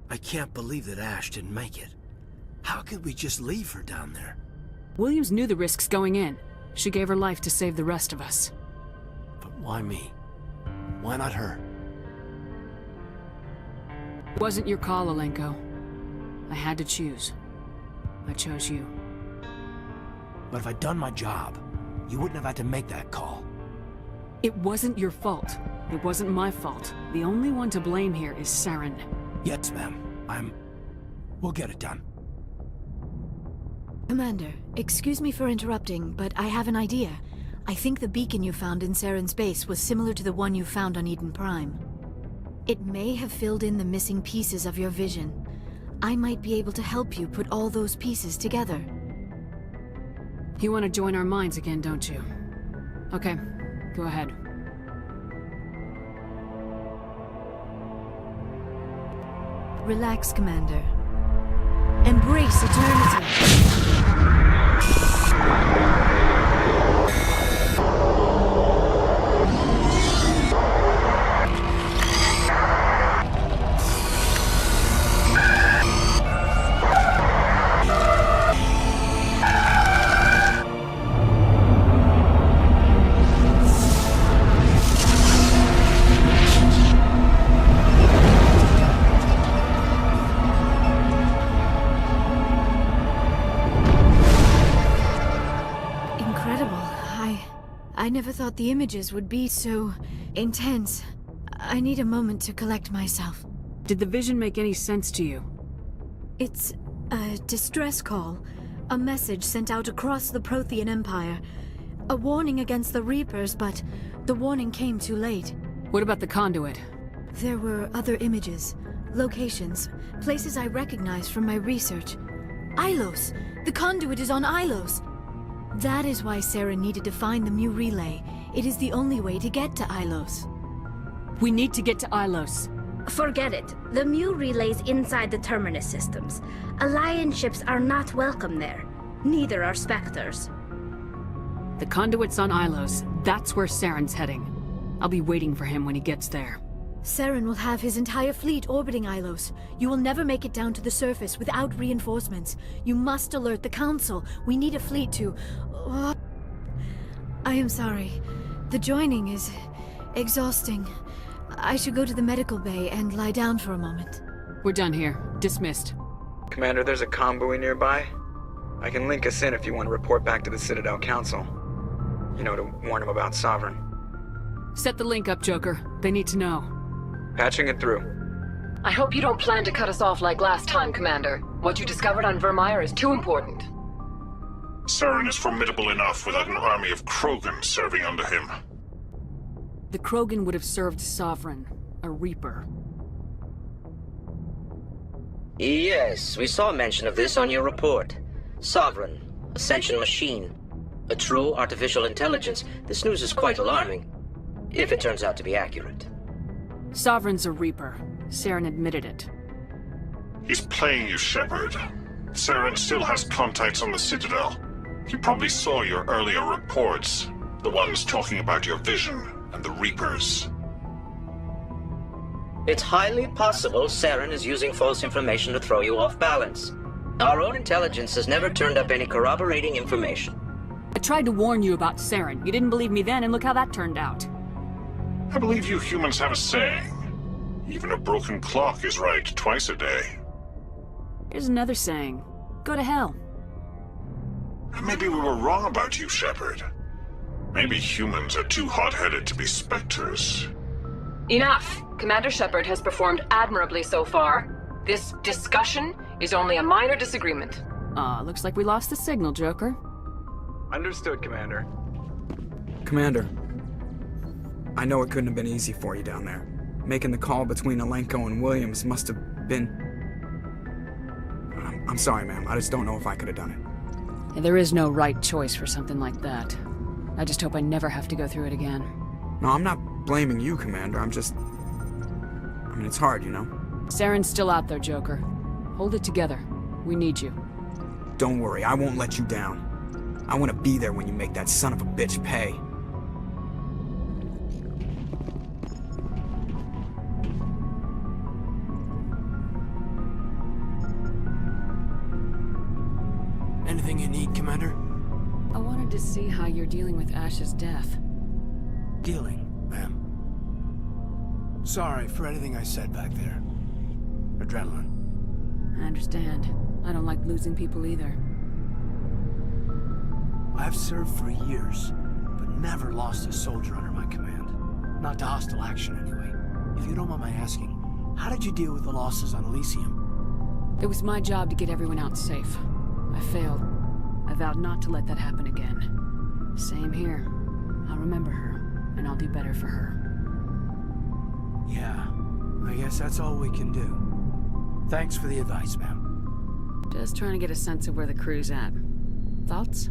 I can't believe that Ash didn't make it. How could we just leave her down there? Williams knew the risks going in. She gave her life to save the rest of us. But why me? Why not her? It wasn't your call, Alenko. I had to choose. I chose you. But if I'd done my job, you wouldn't have had to make that call. It wasn't your fault. It wasn't my fault. The only one to blame here is Saren. Yes, ma'am. We'll get it done. Commander, excuse me for interrupting, but I have an idea. I think the beacon you found in Saren's base was similar to the one you found on Eden Prime. It may have filled in the missing pieces of your vision. I might be able to help you put all those pieces together. You want to join our minds again, don't you? Okay, go ahead. Relax, Commander. Embrace eternity. I never thought the images would be so intense. I need a moment to collect myself. Did the vision make any sense to you? It's a distress call. A message sent out across the Prothean Empire. A warning against the Reapers, but the warning came too late. What about the conduit? There were other images, locations, places I recognized from my research. Ilos! The conduit is on Ilos! That is why Sarah needed to find the Mu relay. It is the only way to get to Ilos. We need to get to Ilos. Forget it. The Mu relay's inside the Terminus systems. Alliance ships are not welcome there. Neither are Spectres. The conduit's on Ilos. That's where Saren's heading. I'll be waiting for him when he gets there. Saren will have his entire fleet orbiting Ilos. You will never make it down to the surface without reinforcements. You must alert the Council. We need a fleet to... I am sorry. The joining is exhausting. I should go to the medical bay and lie down for a moment. We're done here. Dismissed. Commander, there's a convoy nearby. I can link us in if you want to report back to the Citadel Council. You know, to warn them about Sovereign. Set the link up, Joker. They need to know. Patching it through. I hope you don't plan to cut us off like last time, Commander. What you discovered on Vermeer is too important. Saren is formidable enough without an army of Krogan serving under him. The Krogan would have served Sovereign, a Reaper. Yes, we saw mention of this on your report. Sovereign, Ascension machine. A true artificial intelligence. This news is quite alarming, if it turns out to be accurate. Sovereign's a Reaper. Saren admitted it. He's playing you, Shepard. Saren still has contacts on the Citadel. He probably saw your earlier reports. The ones talking about your vision and the Reapers. It's highly possible Saren is using false information to throw you off balance. Our own intelligence has never turned up any corroborating information. I tried to warn you about Saren. You didn't believe me then, and look how that turned out. I believe you humans have a saying. Even a broken clock is right twice a day. Here's another saying. Go to hell. Maybe we were wrong about you, Shepard. Maybe humans are too hot-headed to be Spectres. Enough! Commander Shepard has performed admirably so far. This discussion is only a minor disagreement. Looks like we lost the signal, Joker. Understood, Commander. Commander, I know it couldn't have been easy for you down there. Making the call between Alenko and Williams must have been... I'm sorry, ma'am. I just don't know if I could have done it. Yeah, there is no right choice for something like that. I just hope I never have to go through it again. No, I'm not blaming you, Commander. I'm just... it's hard, you know? Saren's still out there, Joker. Hold it together. We need you. Don't worry, I won't let you down. I want to be there when you make that son of a bitch pay. Anything you need, Commander? I wanted to see how you're dealing with Ash's death. Dealing, ma'am. Sorry for anything I said back there. Adrenaline. I understand. I don't like losing people either. I've served for years, but never lost a soldier under my command. Not to hostile action, anyway. If you don't mind my asking, how did you deal with the losses on Elysium? It was my job to get everyone out safe. I failed. I vowed not to let that happen again. Same here. I'll remember her, and I'll do better for her. Yeah, I guess that's all we can do. Thanks for the advice, ma'am. Just trying to get a sense of where the crew's at. Thoughts?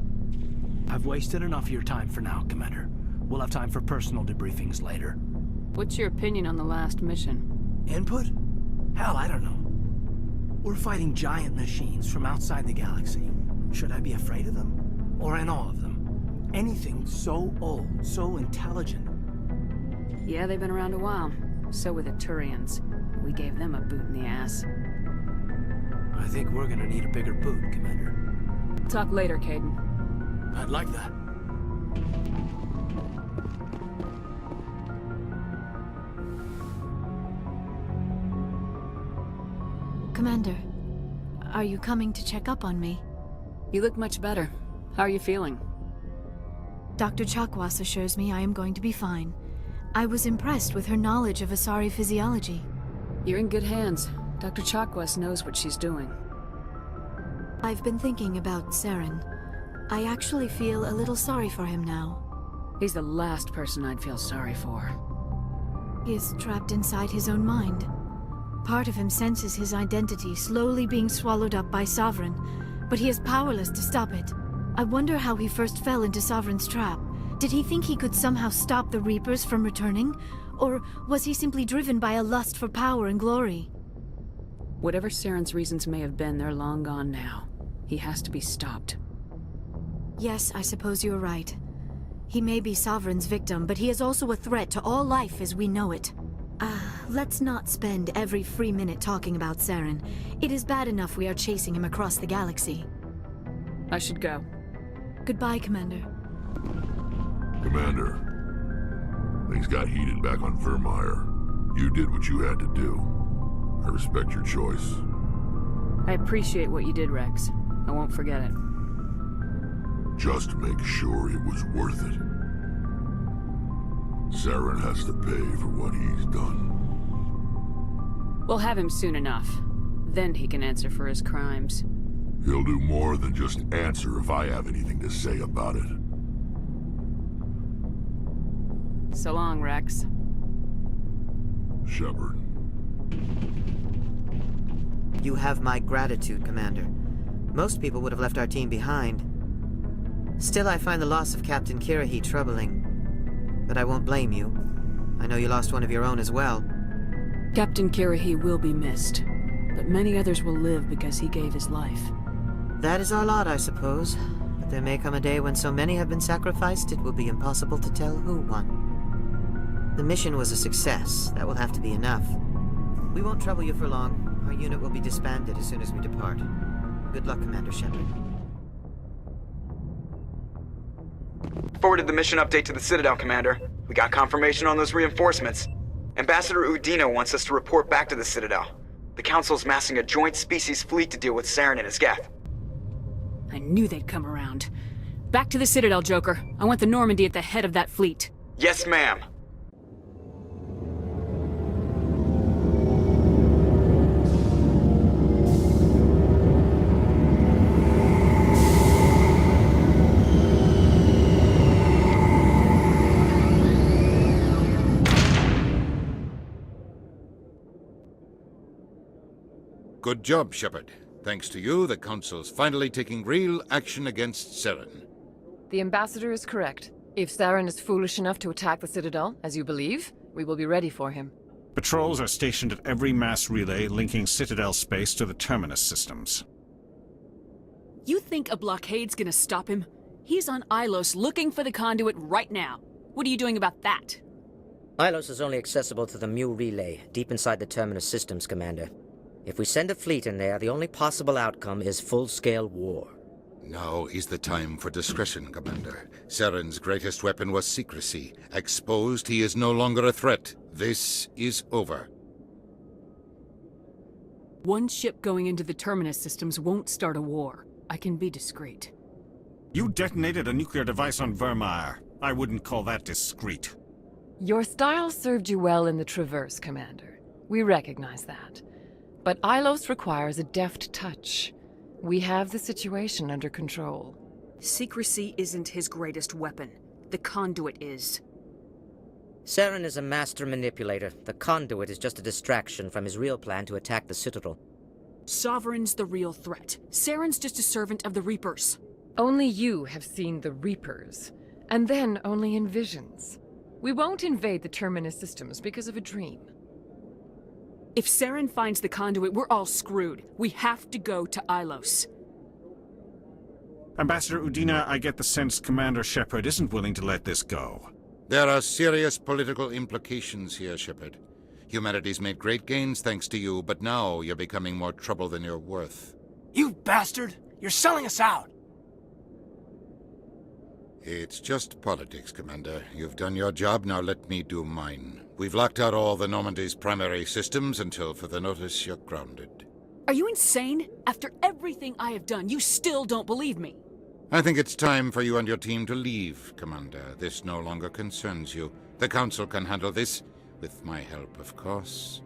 I've wasted enough of your time for now, Commander. We'll have time for personal debriefings later. What's your opinion on the last mission? Input? Hell, I don't know. We're fighting giant machines from outside the galaxy. Should I be afraid of them? Or in awe of them? Anything so old, so intelligent. Yeah, they've been around a while. So were the Turians. We gave them a boot in the ass. I think we're gonna need a bigger boot, Commander. Talk later, Caden. I'd like that. Commander, are you coming to check up on me? You look much better. How are you feeling? Dr. Chakwas assures me I am going to be fine. I was impressed with her knowledge of Asari physiology. You're in good hands. Dr. Chakwas knows what she's doing. I've been thinking about Saren. I actually feel a little sorry for him now. He's the last person I'd feel sorry for. He is trapped inside his own mind. Part of him senses his identity slowly being swallowed up by Sovereign, but he is powerless to stop it. I wonder how he first fell into Sovereign's trap. Did he think he could somehow stop the Reapers from returning? Or was he simply driven by a lust for power and glory? Whatever Saren's reasons may have been, they're long gone now. He has to be stopped. Yes, I suppose you're right. He may be Sovereign's victim, but he is also a threat to all life as we know it. Let's not spend every free minute talking about Saren. It is bad enough we are chasing him across the galaxy. I should go. Goodbye, Commander. Commander, things got heated back on Vermeer. You did what you had to do. I respect your choice. I appreciate what you did, Rex. I won't forget it. Just make sure it was worth it. Saren has to pay for what he's done. We'll have him soon enough. Then he can answer for his crimes. He'll do more than just answer if I have anything to say about it. So long, Rex. Shepard. You have my gratitude, Commander. Most people would have left our team behind. Still, I find the loss of Captain Kirahi troubling. But I won't blame you. I know you lost one of your own as well. Captain Kirahi will be missed, but many others will live because he gave his life. That is our lot, I suppose. But there may come a day when so many have been sacrificed, it will be impossible to tell who won. The mission was a success. That will have to be enough. We won't trouble you for long. Our unit will be disbanded as soon as we depart. Good luck, Commander Shepard. Forwarded the mission update to the Citadel, Commander. We got confirmation on those reinforcements. Ambassador Udina wants us to report back to the Citadel. The Council's massing a joint species fleet to deal with Saren and his Geth. I knew they'd come around. Back to the Citadel, Joker. I want the Normandy at the head of that fleet. Yes, ma'am. Good job, Shepard. Thanks to you, the Council's finally taking real action against Saren. The Ambassador is correct. If Saren is foolish enough to attack the Citadel, as you believe, we will be ready for him. Patrols are stationed at every mass relay linking Citadel space to the Terminus systems. You think a blockade's gonna stop him? He's on Ilos looking for the conduit right now. What are you doing about that? Ilos is only accessible to the Mu relay, deep inside the Terminus systems, Commander. If we send a fleet in there, the only possible outcome is full-scale war. Now is the time for discretion, Commander. Saren's greatest weapon was secrecy. Exposed, he is no longer a threat. This is over. One ship going into the Terminus systems won't start a war. I can be discreet. You detonated a nuclear device on Vermeer. I wouldn't call that discreet. Your style served you well in the Traverse, Commander. We recognize that. But Ilos requires a deft touch. We have the situation under control. Secrecy isn't his greatest weapon. The conduit is. Saren is a master manipulator. The conduit is just a distraction from his real plan to attack the Citadel. Sovereign's the real threat. Saren's just a servant of the Reapers. Only you have seen the Reapers, and then only in visions. We won't invade the Terminus systems because of a dream. If Saren finds the conduit, we're all screwed. We have to go to Ilos. Ambassador Udina, I get the sense Commander Shepard isn't willing to let this go. There are serious political implications here, Shepard. Humanity's made great gains thanks to you, but now you're becoming more trouble than you're worth. You bastard! You're selling us out! It's just politics, Commander. You've done your job, now let me do mine. We've locked out all the Normandy's primary systems until further notice you're grounded. Are you insane? After everything I have done, you still don't believe me. I think it's time for you and your team to leave, Commander. This no longer concerns you. The Council can handle this, with my help, of course.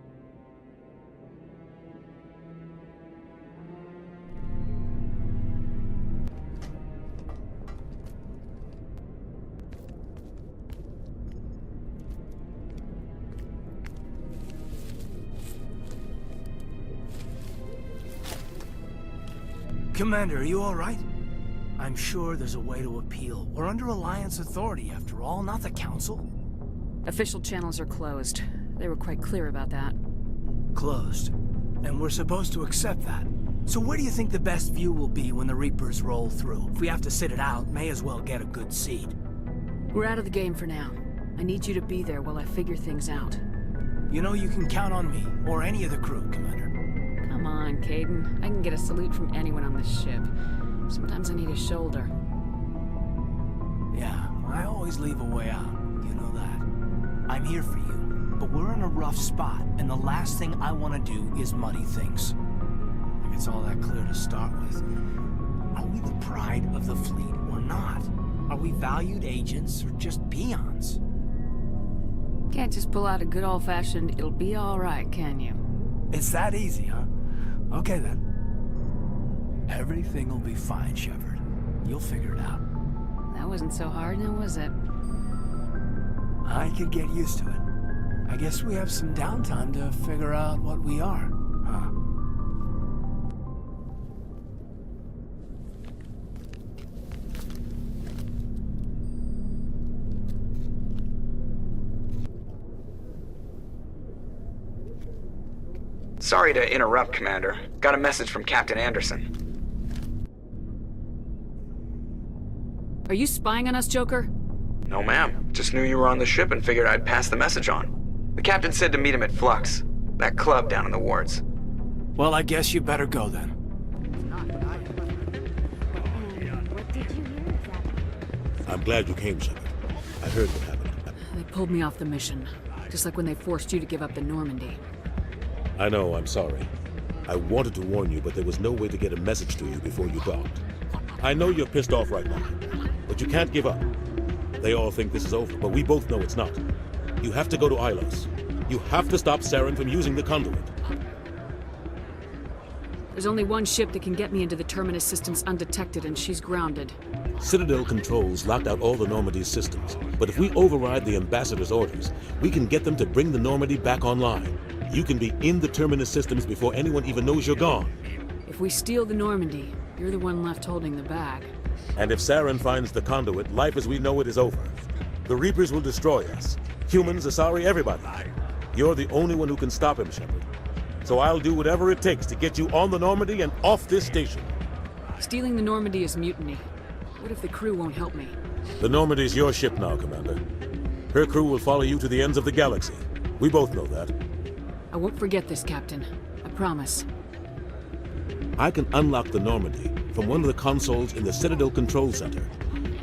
Commander, are you all right? I'm sure there's a way to appeal. We're under Alliance authority, after all, not the Council. Official channels are closed. They were quite clear about that. Closed. And we're supposed to accept that. So where do you think the best view will be when the Reapers roll through? If we have to sit it out, may as well get a good seat. We're out of the game for now. I need you to be there while I figure things out. You know you can count on me, or any of the crew, Commander. Come on, Caden. I can get a salute from anyone on this ship. Sometimes I need a shoulder. Yeah, I always leave a way out. You know that. I'm here for you, but we're in a rough spot, and the last thing I want to do is muddy things. If it's all that clear to start with, are we the pride of the fleet or not? Are we valued agents or just peons? Can't just pull out a good old-fashioned, it'll be all right, can you? It's that easy, huh? Okay, then. Everything will be fine, Shepard. You'll figure it out. That wasn't so hard, now was it? I could get used to it. I guess we have some downtime to figure out what we are, huh? Sorry to interrupt, Commander. Got a message from Captain Anderson. Are you spying on us, Joker? No, ma'am. Just knew you were on the ship and figured I'd pass the message on. The captain said to meet him at Flux, that club down in the wards. Well, I guess you better go then. What did you hear exactly? I'm glad you came, Shepard. I heard what happened. They pulled me off the mission. Just like when they forced you to give up the Normandy. I know, I'm sorry. I wanted to warn you, but there was no way to get a message to you before you docked. I know you're pissed off right now, but you can't give up. They all think this is over, but we both know it's not. You have to go to Ilos. You have to stop Saren from using the conduit. There's only one ship that can get me into the Terminus systems undetected, and she's grounded. Citadel controls locked out all the Normandy's systems, but if we override the Ambassador's orders, we can get them to bring the Normandy back online. You can be in the Terminus systems before anyone even knows you're gone. If we steal the Normandy, you're the one left holding the bag. And if Saren finds the conduit, life as we know it is over. The Reapers will destroy us. Humans, Asari, everybody. You're the only one who can stop him, Shepard. So I'll do whatever it takes to get you on the Normandy and off this station. Stealing the Normandy is mutiny. What if the crew won't help me? The Normandy's your ship now, Commander. Her crew will follow you to the ends of the galaxy. We both know that. I won't forget this, Captain. I promise. I can unlock the Normandy from one of the consoles in the Citadel Control Center.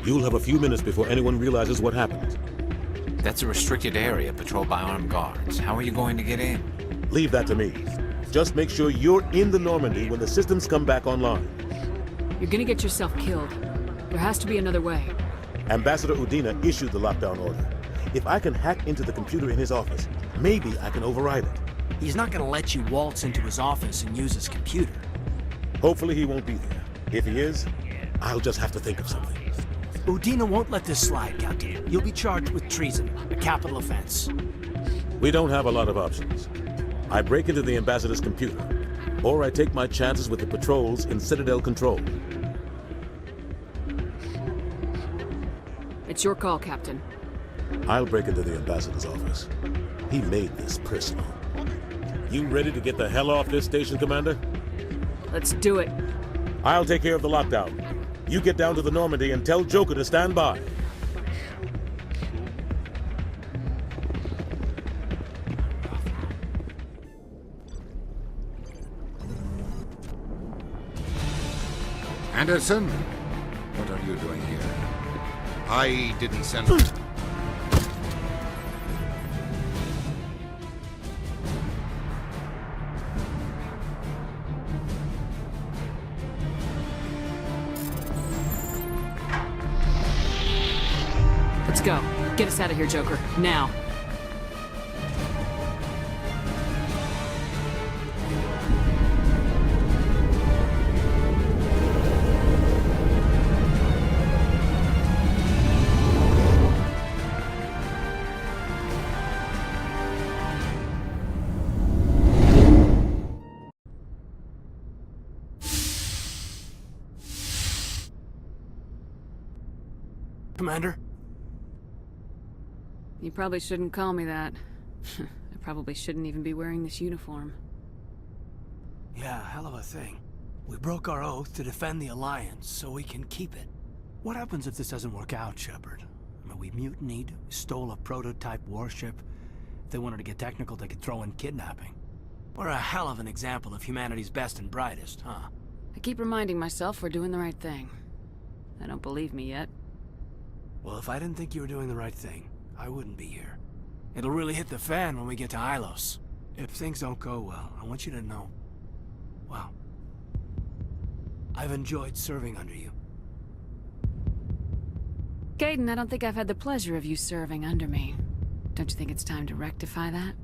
You'll have a few minutes before anyone realizes what happened. That's a restricted area patrolled by armed guards. How are you going to get in? Leave that to me. Just make sure you're in the Normandy when the systems come back online. You're gonna get yourself killed. There has to be another way. Ambassador Udina issued the lockdown order. If I can hack into the computer in his office, maybe I can override it. He's not gonna let you waltz into his office and use his computer. Hopefully he won't be there. If he is, I'll just have to think of something. Udina won't let this slide, Captain. You'll be charged with treason, a capital offense. We don't have a lot of options. I break into the ambassador's computer, or I take my chances with the patrols in Citadel Control. It's your call, Captain. I'll break into the ambassador's office. He made this personal. You ready to get the hell off this station, Commander? Let's do it. I'll take care of the lockdown. You get down to the Normandy and tell Joker to stand by. Anderson, what are you doing here? I didn't send... Let's go. Get us out of here, Joker. Now. Commander? You probably shouldn't call me that. I probably shouldn't even be wearing this uniform. Yeah, hell of a thing. We broke our oath to defend the Alliance, so we can keep it. What happens if this doesn't work out, Shepard? I mean, we mutinied, stole a prototype warship. If they wanted to get technical, they could throw in kidnapping. We're a hell of an example of humanity's best and brightest, huh? I keep reminding myself we're doing the right thing. I don't believe me yet. Well, if I didn't think you were doing the right thing, I wouldn't be here. It'll really hit the fan when we get to Ilos. If things don't go well, I want you to know, well, I've enjoyed serving under you. Caden, I don't think I've had the pleasure of you serving under me. Don't you think it's time to rectify that?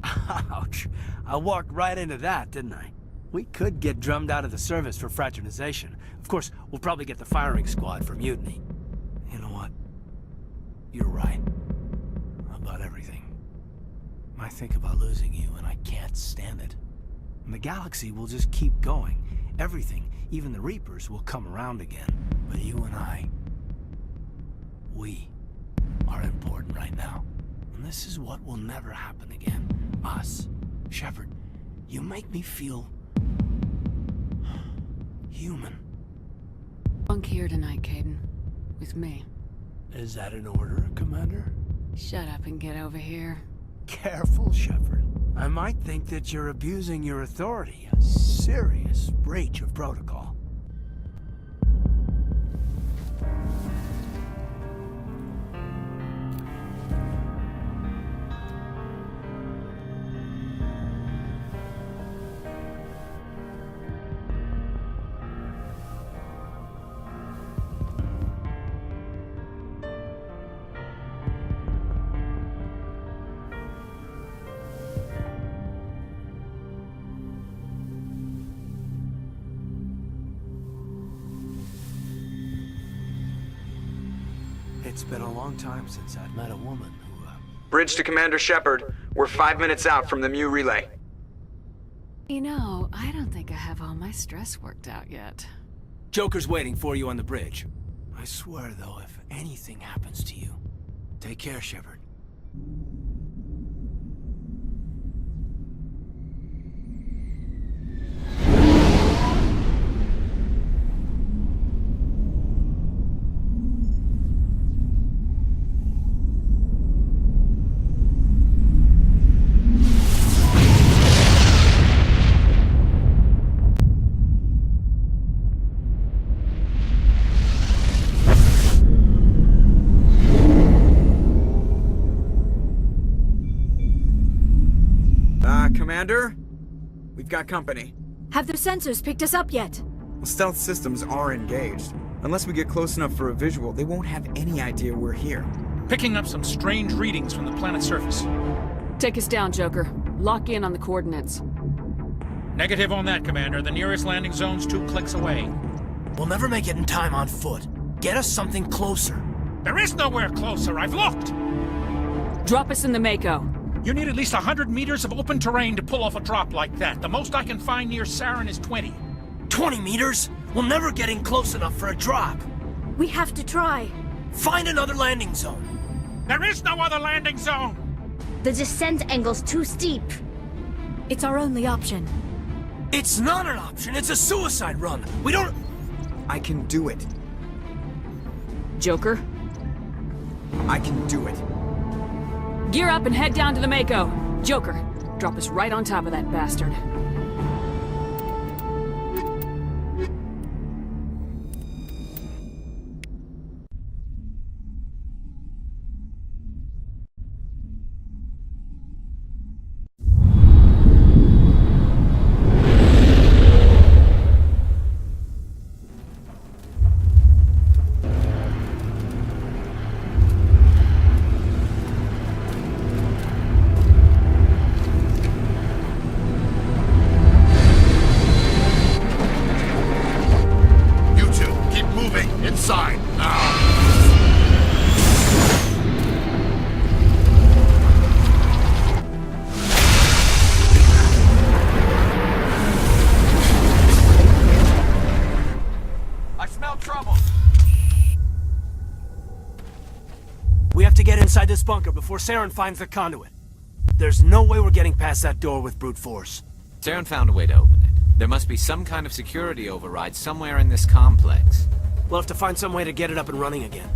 Ouch. I walked right into that, didn't I? We could get drummed out of the service for fraternization. Of course, we'll probably get the firing squad for mutiny. You know what? You're right. About everything. I think about losing you, and I can't stand it. And the galaxy will just keep going. Everything, even the Reapers, will come around again. But you and I, we are important right now. And this is what will never happen again. Us. Shepard, you make me feel... human. Bunk here tonight, Caden. With me. Is that an order, Commander? Shut up and get over here. Careful, Shepard. I might think that you're abusing your authority. A serious breach of protocol. It's been a long time since I've met a woman who, Bridge to Commander Shepard. We're 5 minutes out from the Mu relay. You know, I don't think I have all my stress worked out yet. Joker's waiting for you on the bridge. I swear, though, if anything happens to you, take care, Shepard. Commander, we've got company. Have their sensors picked us up yet? Well, stealth systems are engaged. Unless we get close enough for a visual, they won't have any idea we're here. Picking up some strange readings from the planet's surface. Take us down, Joker. Lock in on the coordinates. Negative on that, Commander. The nearest landing zone's 2 clicks away. We'll never make it in time on foot. Get us something closer. There is nowhere closer. I've looked. Drop us in the Mako. You need at least 100 meters of open terrain to pull off a drop like that. The most I can find near Saren is 20. 20 meters? We'll never get in close enough for a drop. We have to try. Find another landing zone. There is no other landing zone! The descent angle's too steep. It's our only option. It's not an option. It's a suicide run. We don't... I can do it. Joker, I can do it. gear up and head down to the Mako. Joker, drop us right on top of that bastard. Inside, now! I smell trouble. We have to get inside this bunker before Saren finds the conduit. There's no way we're getting past that door with brute force. Saren found a way to open it. There must be some kind of security override somewhere in this complex. We'll have to find some way to get it up and running again.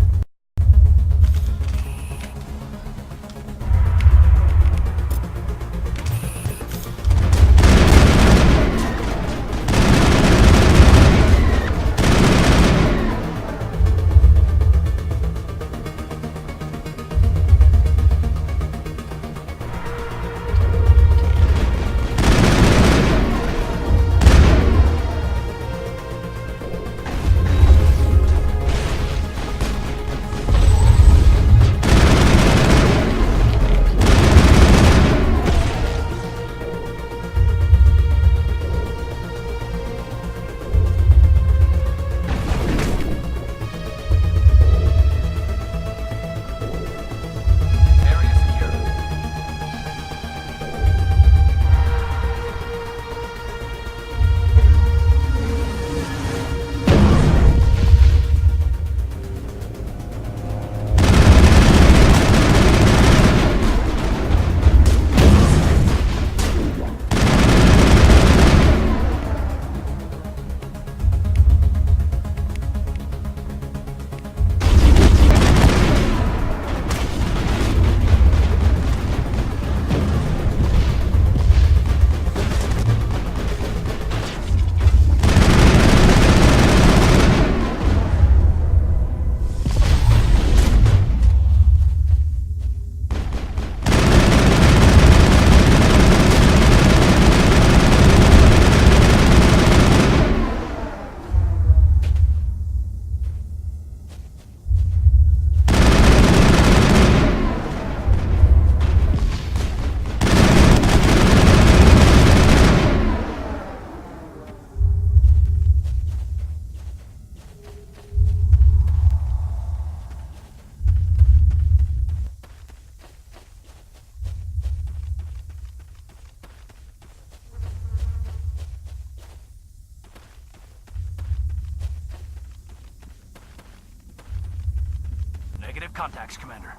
Negative contacts, Commander.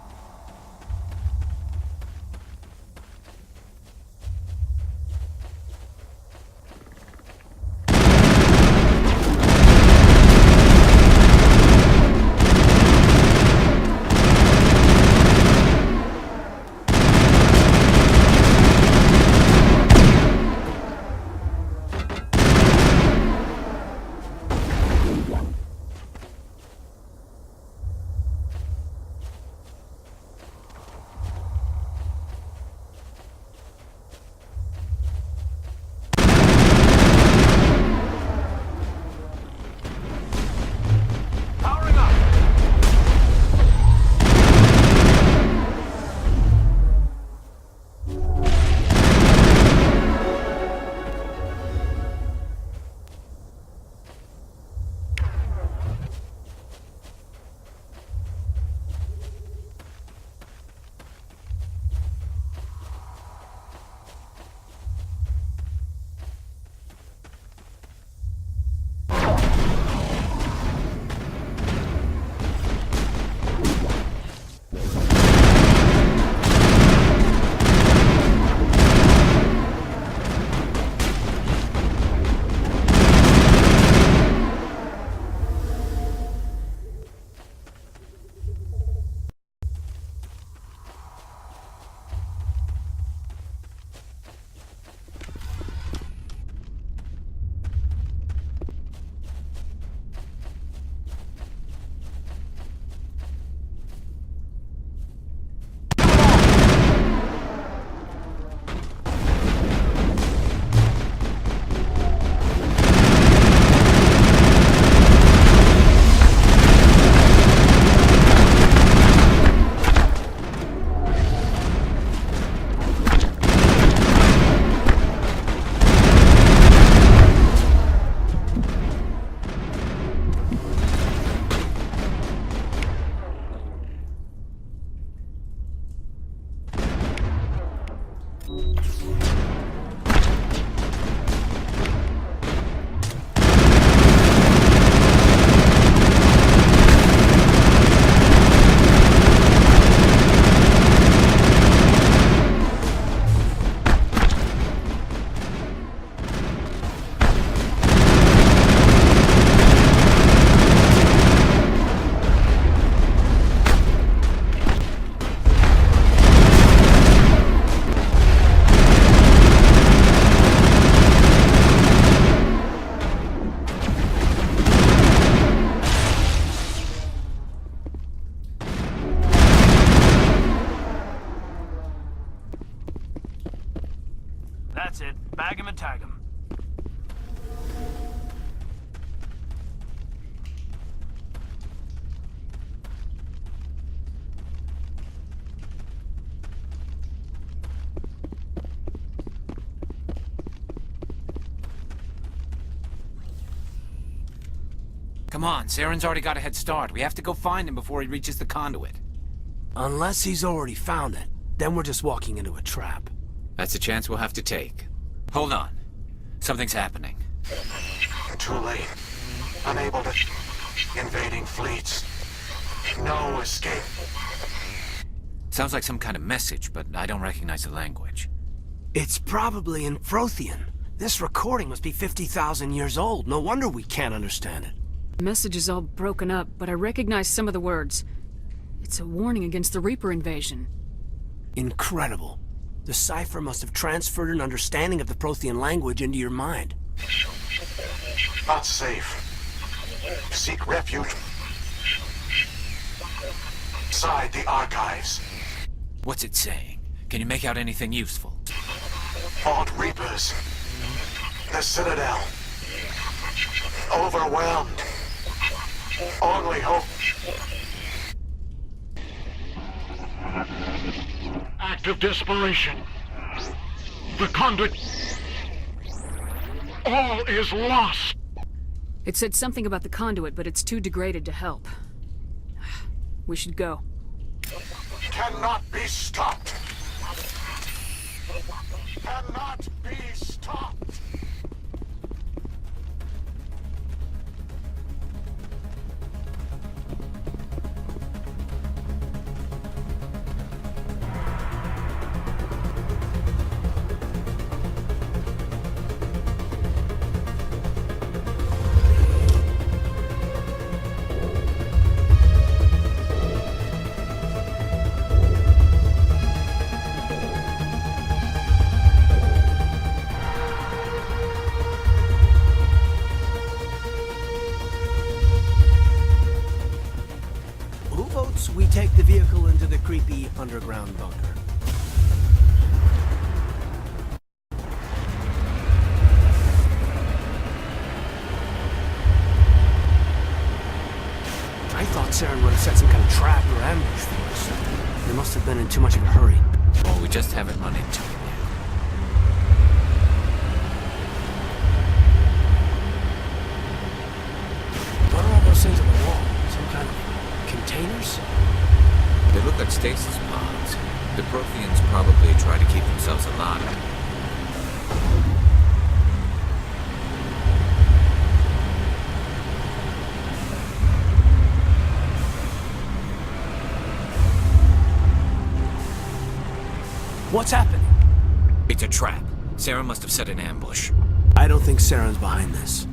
tag him. Come on, Saren's already got a head start. We have to go find him before he reaches the conduit. Unless he's already found it, then we're just walking into a trap. That's a chance we'll have to take. Hold on. Something's happening. Too late. Unable to... Invading fleets. No escape. Sounds like some kind of message, but I don't recognize the language. It's probably in Prothean. This recording must be 50,000 years old. No wonder we can't understand it. The message is all broken up, but I recognize some of the words. It's a warning against the Reaper invasion. Incredible. The cipher must have transferred an understanding of the Prothean language into your mind. Not safe. Seek refuge. Inside the archives. What's it saying? Can you make out anything useful? Fought Reapers. The Citadel. Overwhelmed. Only hope. Act of desperation. The conduit. All is lost. It said something about the conduit, but it's too degraded to help. We should go. Cannot be stopped. Cannot be stopped. We take the vehicle into the creepy underground bunker. I thought Saren would have set some kind of trap or ambush for us. They must have been in too much of a hurry. Well, we just haven't run into him yet. What are all those things on the wall? Some kind of containers? They look like stasis pods. The Protheans probably try to keep themselves alive. What's happening? It's a trap. Saren must have set an ambush. I don't think Saren's behind this.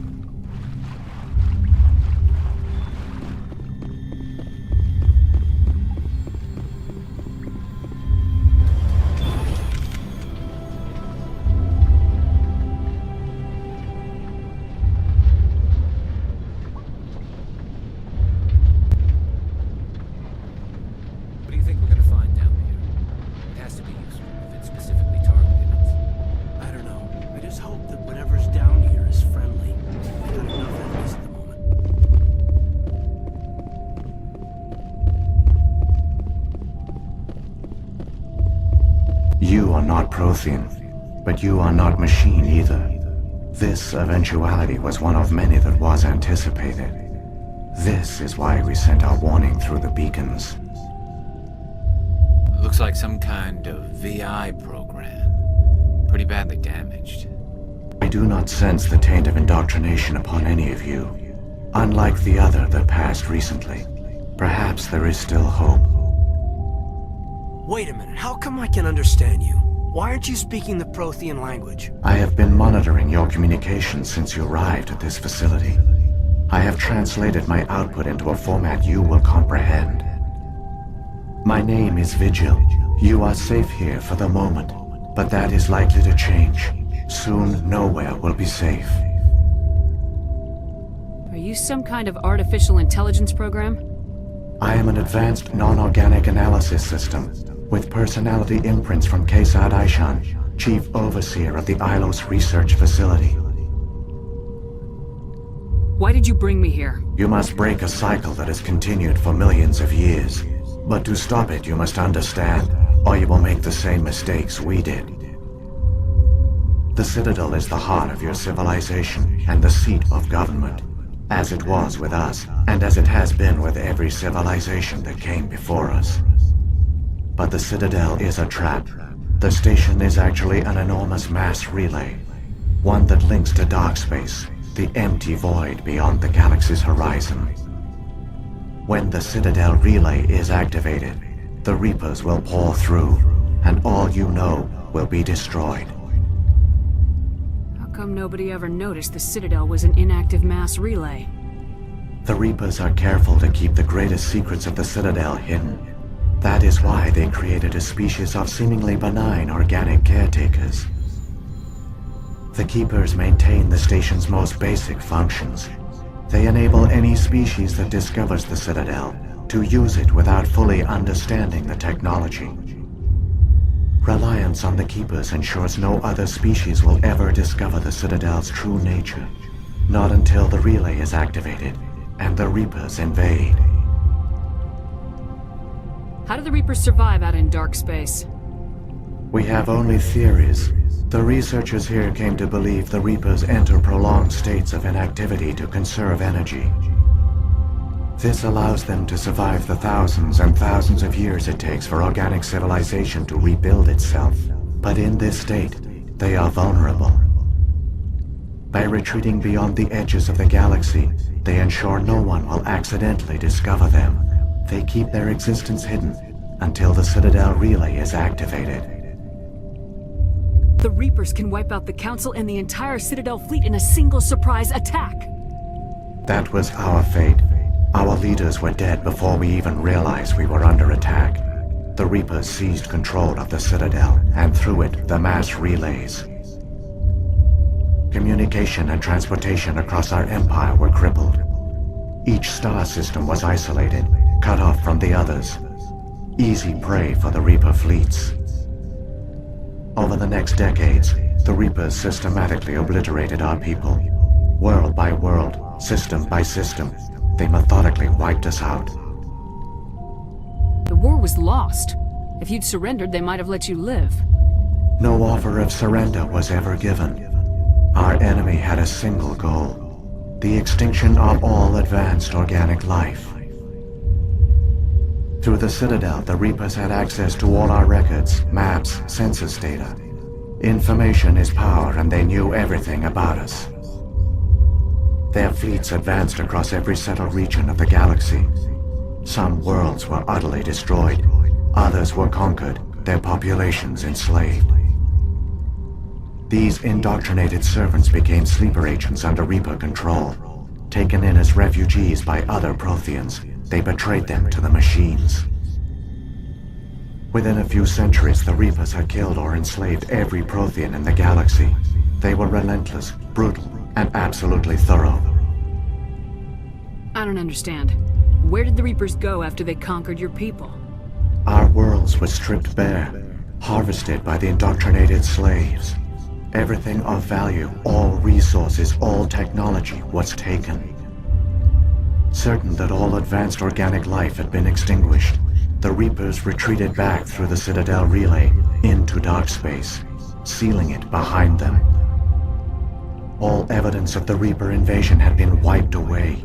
You are not Prothean, but you are not machine either. This eventuality was one of many that was anticipated. This is why we sent our warning through the beacons. Looks like some kind of VI program. Pretty badly damaged. I do not sense the taint of indoctrination upon any of you. Unlike the other that passed recently. Perhaps there is still hope. Wait a minute, how come I can understand you? Why aren't you speaking the Prothean language? I have been monitoring your communications since you arrived at this facility. I have translated my output into a format you will comprehend. My name is Vigil. You are safe here for the moment, but that is likely to change. Soon, nowhere will be safe. Are you some kind of artificial intelligence program? I am an advanced non-organic analysis system, with personality imprints from Kesad Aishan. Chief Overseer of the Ilos Research Facility. Why did you bring me here? You must break a cycle that has continued for millions of years. But to stop it, you must understand, or you will make the same mistakes we did. The Citadel is the heart of your civilization and the seat of government, as it was with us, and as it has been with every civilization that came before us. But the Citadel is a trap. The station is actually an enormous mass relay, one that links to dark space, the empty void beyond the galaxy's horizon. When the Citadel relay is activated, the Reapers will pour through, and all you know will be destroyed. How come nobody ever noticed the Citadel was an inactive mass relay? The Reapers are careful to keep the greatest secrets of the Citadel hidden. That is why they created a species of seemingly benign organic caretakers. The Keepers maintain the station's most basic functions. They enable any species that discovers the Citadel to use it without fully understanding the technology. Reliance on the Keepers ensures no other species will ever discover the Citadel's true nature. Not until the relay is activated and the Reapers invade. How do the Reapers survive out in dark space? We have only theories. The researchers here came to believe the Reapers enter prolonged states of inactivity to conserve energy. This allows them to survive the thousands and thousands of years it takes for organic civilization to rebuild itself. But in this state, they are vulnerable. By retreating beyond the edges of the galaxy, they ensure no one will accidentally discover them. They keep their existence hidden until the Citadel relay is activated. The Reapers can wipe out the Council and the entire Citadel fleet in a single surprise attack. That was our fate. Our leaders were dead before we even realized we were under attack. The Reapers seized control of the Citadel, and through it, the mass relays. Communication and transportation across our empire were crippled. Each star system was isolated, cut off from the others. Easy prey for the Reaper fleets. Over the next decades, the Reapers systematically obliterated our people. World by world, system by system, they methodically wiped us out. The war was lost. If you'd surrendered, they might have let you live. No offer of surrender was ever given. Our enemy had a single goal: the extinction of all advanced organic life. Through the Citadel, the Reapers had access to all our records, maps, census data. Information is power, and they knew everything about us. Their fleets advanced across every settled region of the galaxy. Some worlds were utterly destroyed. Others were conquered, their populations enslaved. These indoctrinated servants became sleeper agents under Reaper control. Taken in as refugees by other Protheans, they betrayed them to the machines. Within a few centuries, the Reapers had killed or enslaved every Prothean in the galaxy. They were relentless, brutal, and absolutely thorough. I don't understand. Where did the Reapers go after they conquered your people? Our worlds were stripped bare, harvested by the indoctrinated slaves. Everything of value, all resources, all technology was taken. Certain that all advanced organic life had been extinguished, the Reapers retreated back through the Citadel relay into dark space, sealing it behind them. All evidence of the Reaper invasion had been wiped away.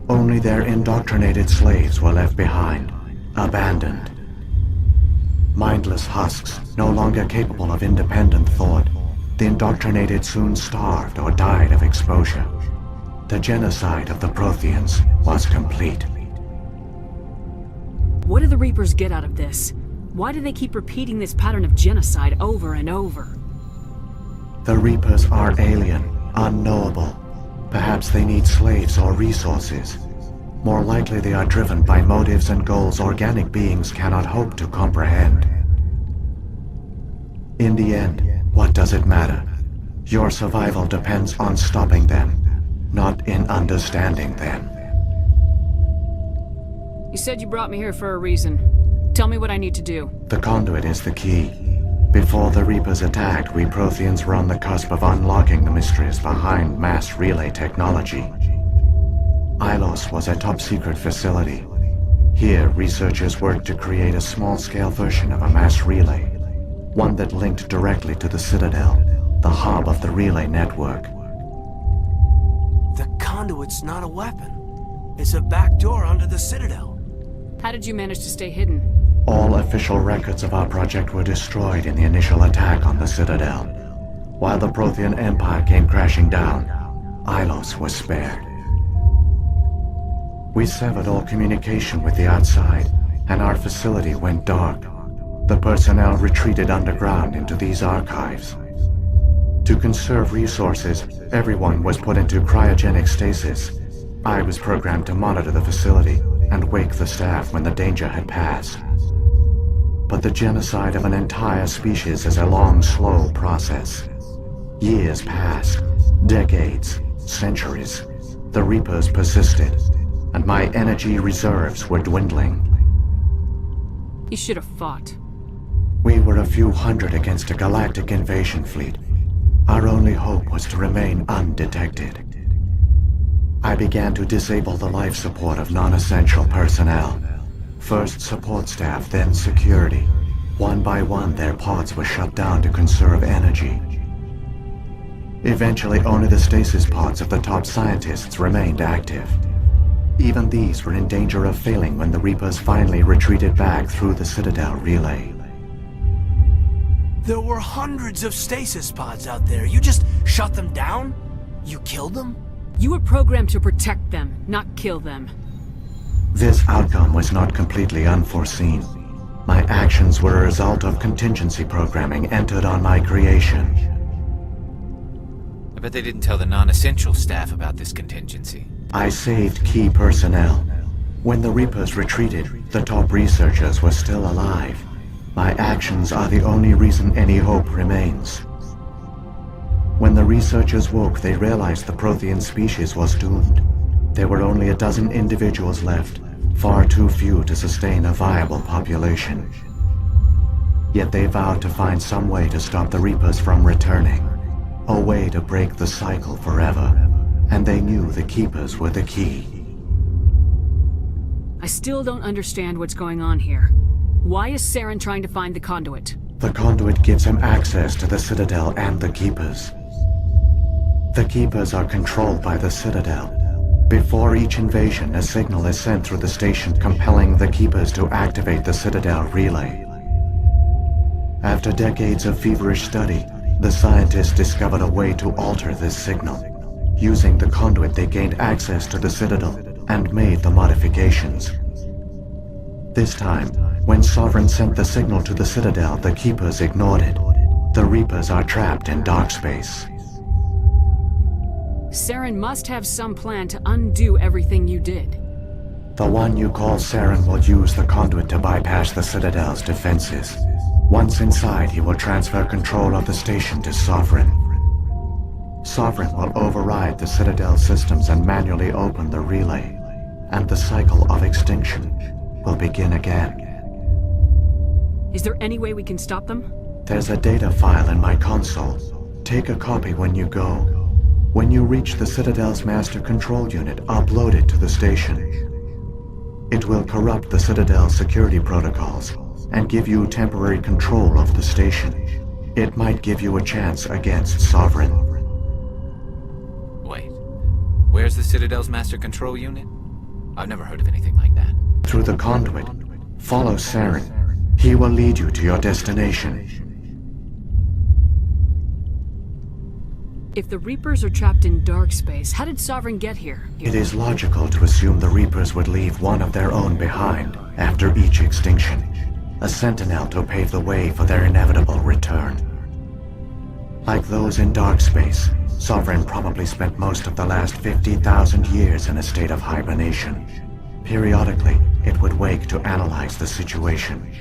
Only their indoctrinated slaves were left behind, abandoned. Mindless husks, no longer capable of independent thought, the indoctrinated soon starved or died of exposure. The genocide of the Protheans was complete. What do the Reapers get out of this? Why do they keep repeating this pattern of genocide over and over? The Reapers are alien, unknowable. Perhaps they need slaves or resources. More likely they are driven by motives and goals organic beings cannot hope to comprehend. In the end, what does it matter? Your survival depends on stopping them, not in understanding them. You said you brought me here for a reason. Tell me what I need to do. The conduit is the key. Before the Reapers attacked, we Protheans were on the cusp of unlocking the mysteries behind mass relay technology. Ilos was a top-secret facility. Here, researchers worked to create a small-scale version of a mass relay, one that linked directly to the Citadel, the hub of the relay network. The conduit's not a weapon. It's a back door under the Citadel. How did you manage to stay hidden? All official records of our project were destroyed in the initial attack on the Citadel. While the Prothean Empire came crashing down, Ilos was spared. We severed all communication with the outside, and our facility went dark. The personnel retreated underground into these archives. To conserve resources, everyone was put into cryogenic stasis. I was programmed to monitor the facility and wake the staff when the danger had passed. But the genocide of an entire species is a long, slow process. Years passed, decades, centuries. The Reapers persisted, and my energy reserves were dwindling. You should have fought. We were a few hundred against a galactic invasion fleet. Our only hope was to remain undetected. I began to disable the life support of non-essential personnel. First support staff, then security. One by one, their pods were shut down to conserve energy. Eventually, only the stasis pods of the top scientists remained active. Even these were in danger of failing when the Reapers finally retreated back through the Citadel relay. There were hundreds of stasis pods out there. You just shut them down? You killed them? You were programmed to protect them, not kill them. This outcome was not completely unforeseen. My actions were a result of contingency programming entered on my creation. I bet they didn't tell the non-essential staff about this contingency. I saved key personnel. When the Reapers retreated, the top researchers were still alive. My actions are the only reason any hope remains. When the researchers woke, they realized the Prothean species was doomed. There were only a dozen individuals left, far too few to sustain a viable population. Yet they vowed to find some way to stop the Reapers from returning, a way to break the cycle forever, and they knew the Keepers were the key. I still don't understand what's going on here. Why is Saren trying to find the conduit? The conduit gives him access to the Citadel and the Keepers. The Keepers are controlled by the Citadel. Before each invasion, a signal is sent through the station compelling the Keepers to activate the Citadel relay. After decades of feverish study, the scientists discovered a way to alter this signal. Using the conduit, they gained access to the Citadel and made the modifications. This time, when Sovereign sent the signal to the Citadel, the Keepers ignored it. The Reapers are trapped in dark space. Saren must have some plan to undo everything you did. The one you call Saren will use the conduit to bypass the Citadel's defenses. Once inside, he will transfer control of the station to Sovereign. Sovereign will override the Citadel systems and manually open the relay, and the cycle of extinction will begin again. Is there any way we can stop them? There's a data file in my console. Take a copy when you go. When you reach the Citadel's master control unit, upload it to the station. It will corrupt the Citadel's security protocols and give you temporary control of the station. It might give you a chance against Sovereign. Wait, where's the Citadel's master control unit? I've never heard of anything like that. Through the conduit, follow Saren. He will lead you to your destination. If the Reapers are trapped in dark space, how did Sovereign get here? It is logical to assume the Reapers would leave one of their own behind after each extinction. A sentinel to pave the way for their inevitable return. Like those in dark space, Sovereign probably spent most of the last 50,000 years in a state of hibernation. Periodically, it would wake to analyze the situation.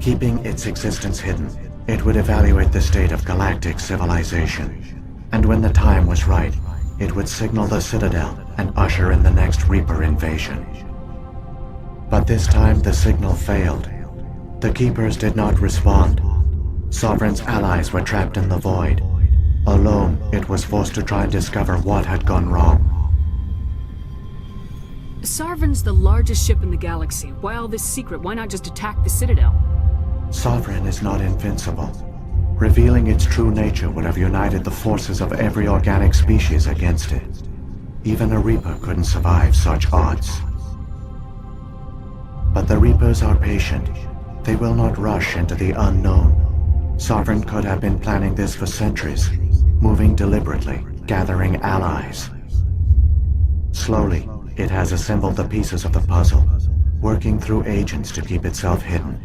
Keeping its existence hidden, it would evaluate the state of galactic civilization. And when the time was right, it would signal the Citadel and usher in the next Reaper invasion. But this time the signal failed. The Keepers did not respond, Sovereign's allies were trapped in the void. Alone, it was forced to try and discover what had gone wrong. Sovereign's the largest ship in the galaxy. Why all this secret? Why not just attack the Citadel? Sovereign is not invincible. Revealing its true nature would have united the forces of every organic species against it. Even a Reaper couldn't survive such odds. But the Reapers are patient. They will not rush into the unknown. Sovereign could have been planning this for centuries, moving deliberately, gathering allies. Slowly, it has assembled the pieces of the puzzle, working through agents to keep itself hidden.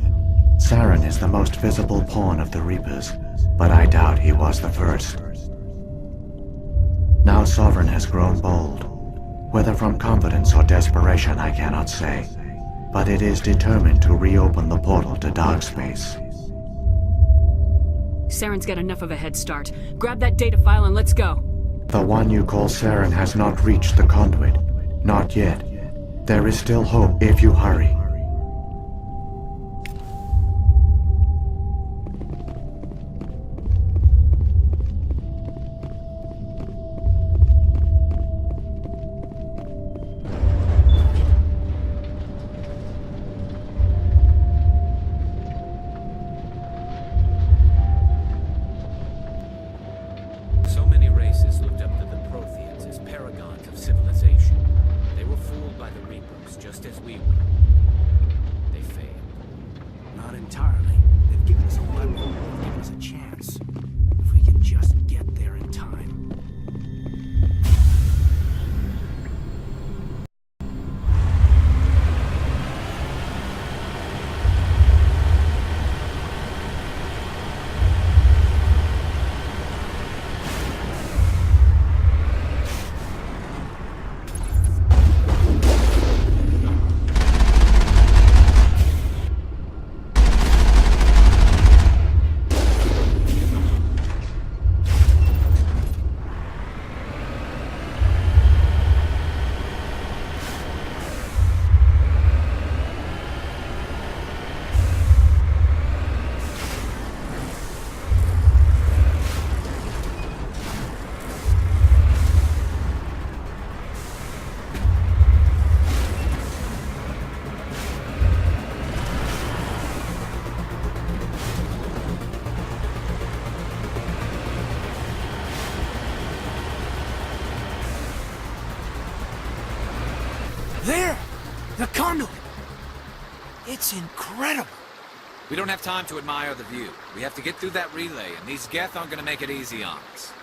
Saren is the most visible pawn of the Reapers, but I doubt he was the first. Now Sovereign has grown bold. Whether from confidence or desperation, I cannot say. But it is determined to reopen the portal to dark space. Saren's got enough of a head start. Grab that data file and let's go. The one you call Saren has not reached the conduit. Not yet. There is still hope if you hurry. So many races looked up to the Protheans as paragons of civilization. They were fooled by the Reapers, just as we were. They failed. Not entirely. They've given us a weapon. They've given us a chance. If we can just get there in time. There! The conduit! It's incredible! We don't have time to admire the view. We have to get through that relay, and these Geth aren't gonna make it easy on us.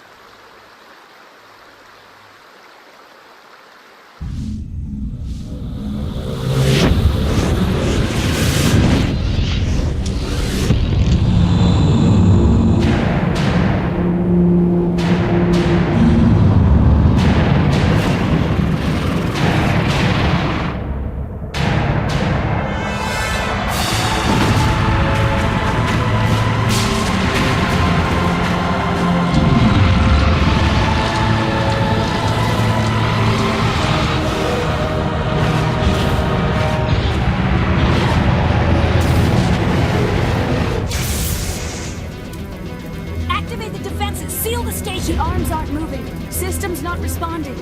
Activate the defenses! Seal the station! The arms aren't moving. Systems not responding.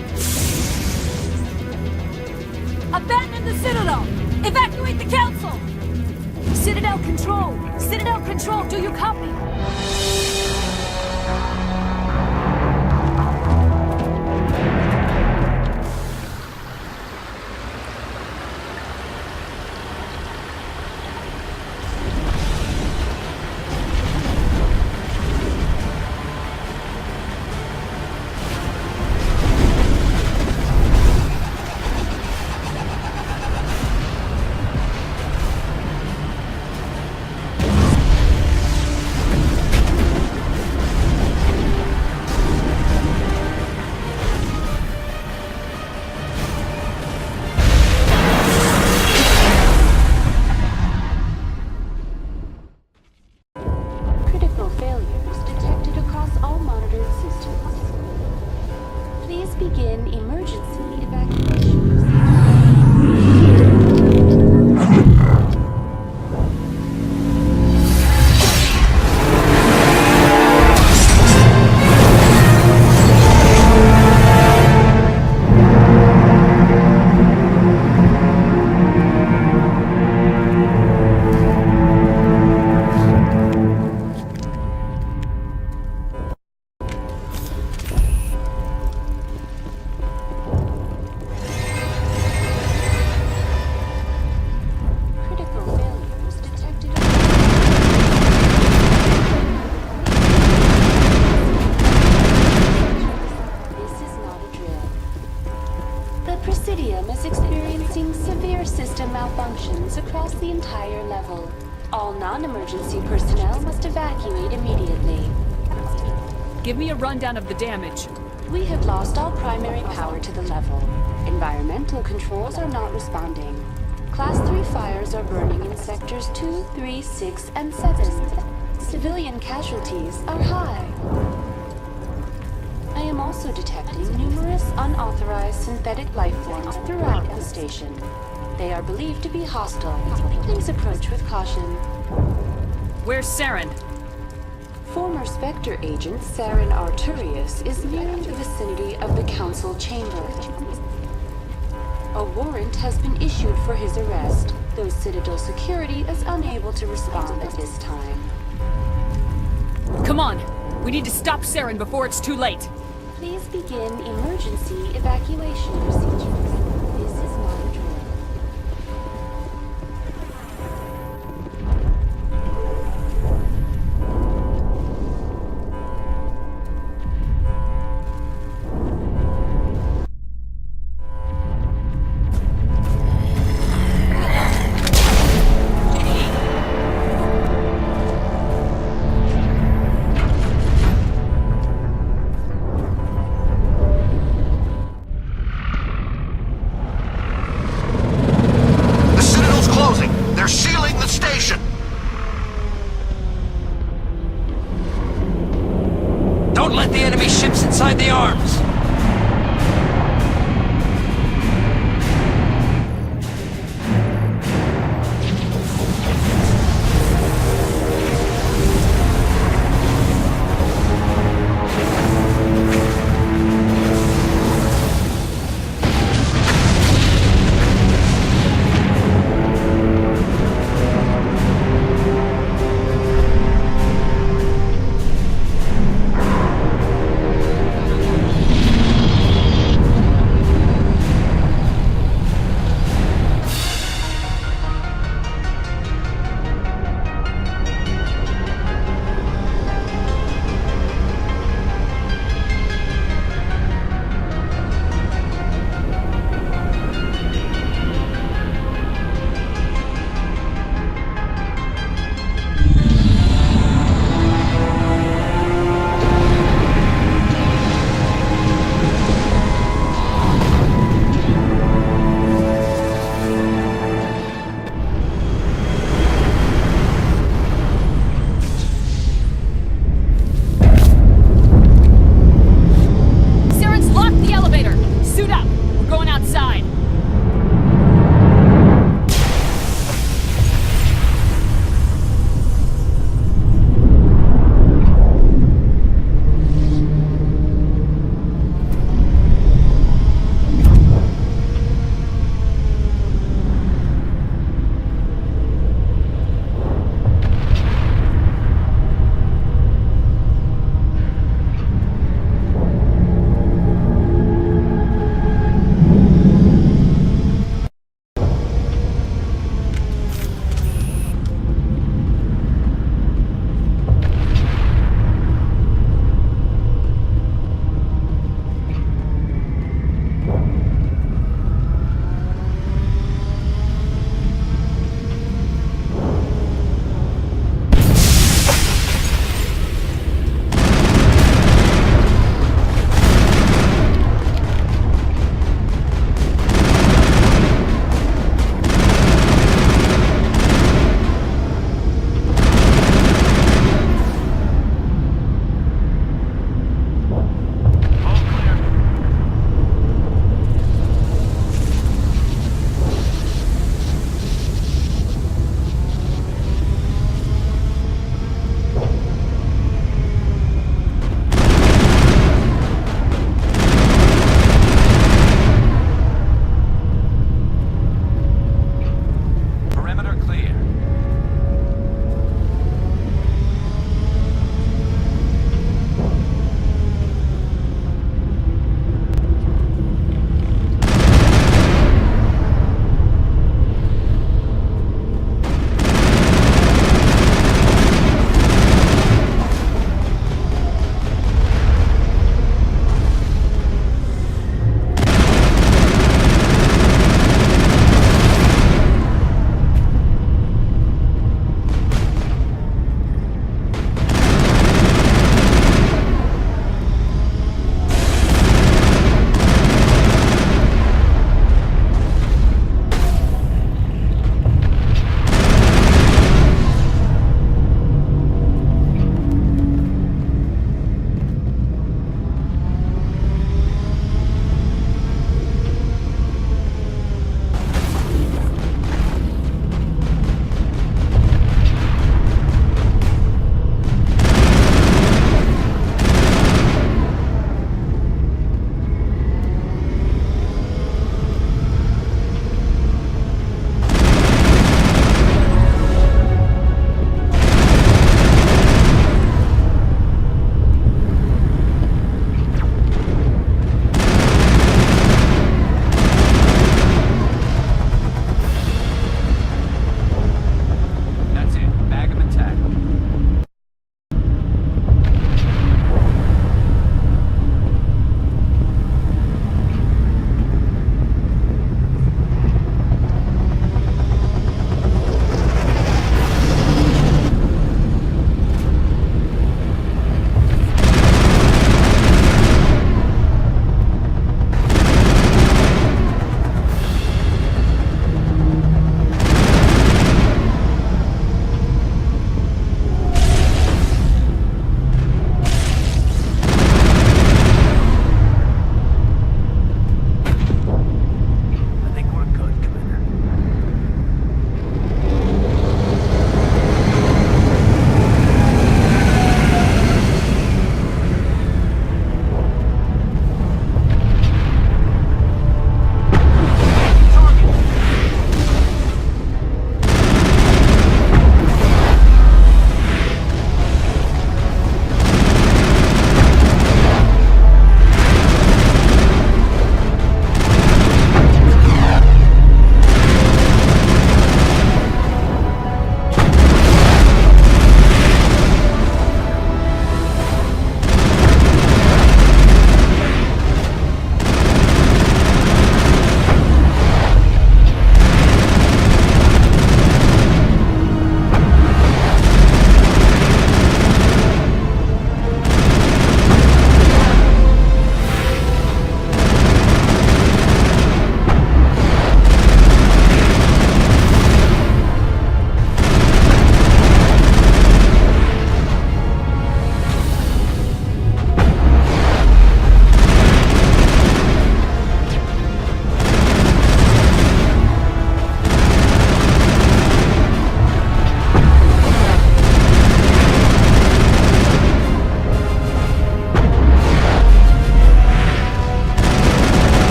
Abandon the Citadel! Evacuate the Council! Citadel Control! Citadel Control, do you copy? system malfunctions across the entire level. All non-emergency personnel must evacuate immediately. Give me a rundown of the damage. We have lost all primary power to the level. Environmental controls are not responding. Class 3 fires are burning in sectors 2, 3, 6, and 7. Civilian casualties are high. I am also detecting numerous unauthorized synthetic life forms throughout the station. They are believed to be hostile. Please approach with caution. Where's Saren? Former Spectre agent Saren Arturius is near the vicinity of the Council chamber. A warrant has been issued for his arrest, though Citadel security is unable to respond at this time. Come on! We need to stop Saren before it's too late! Please begin emergency evacuation procedures. This is monitored.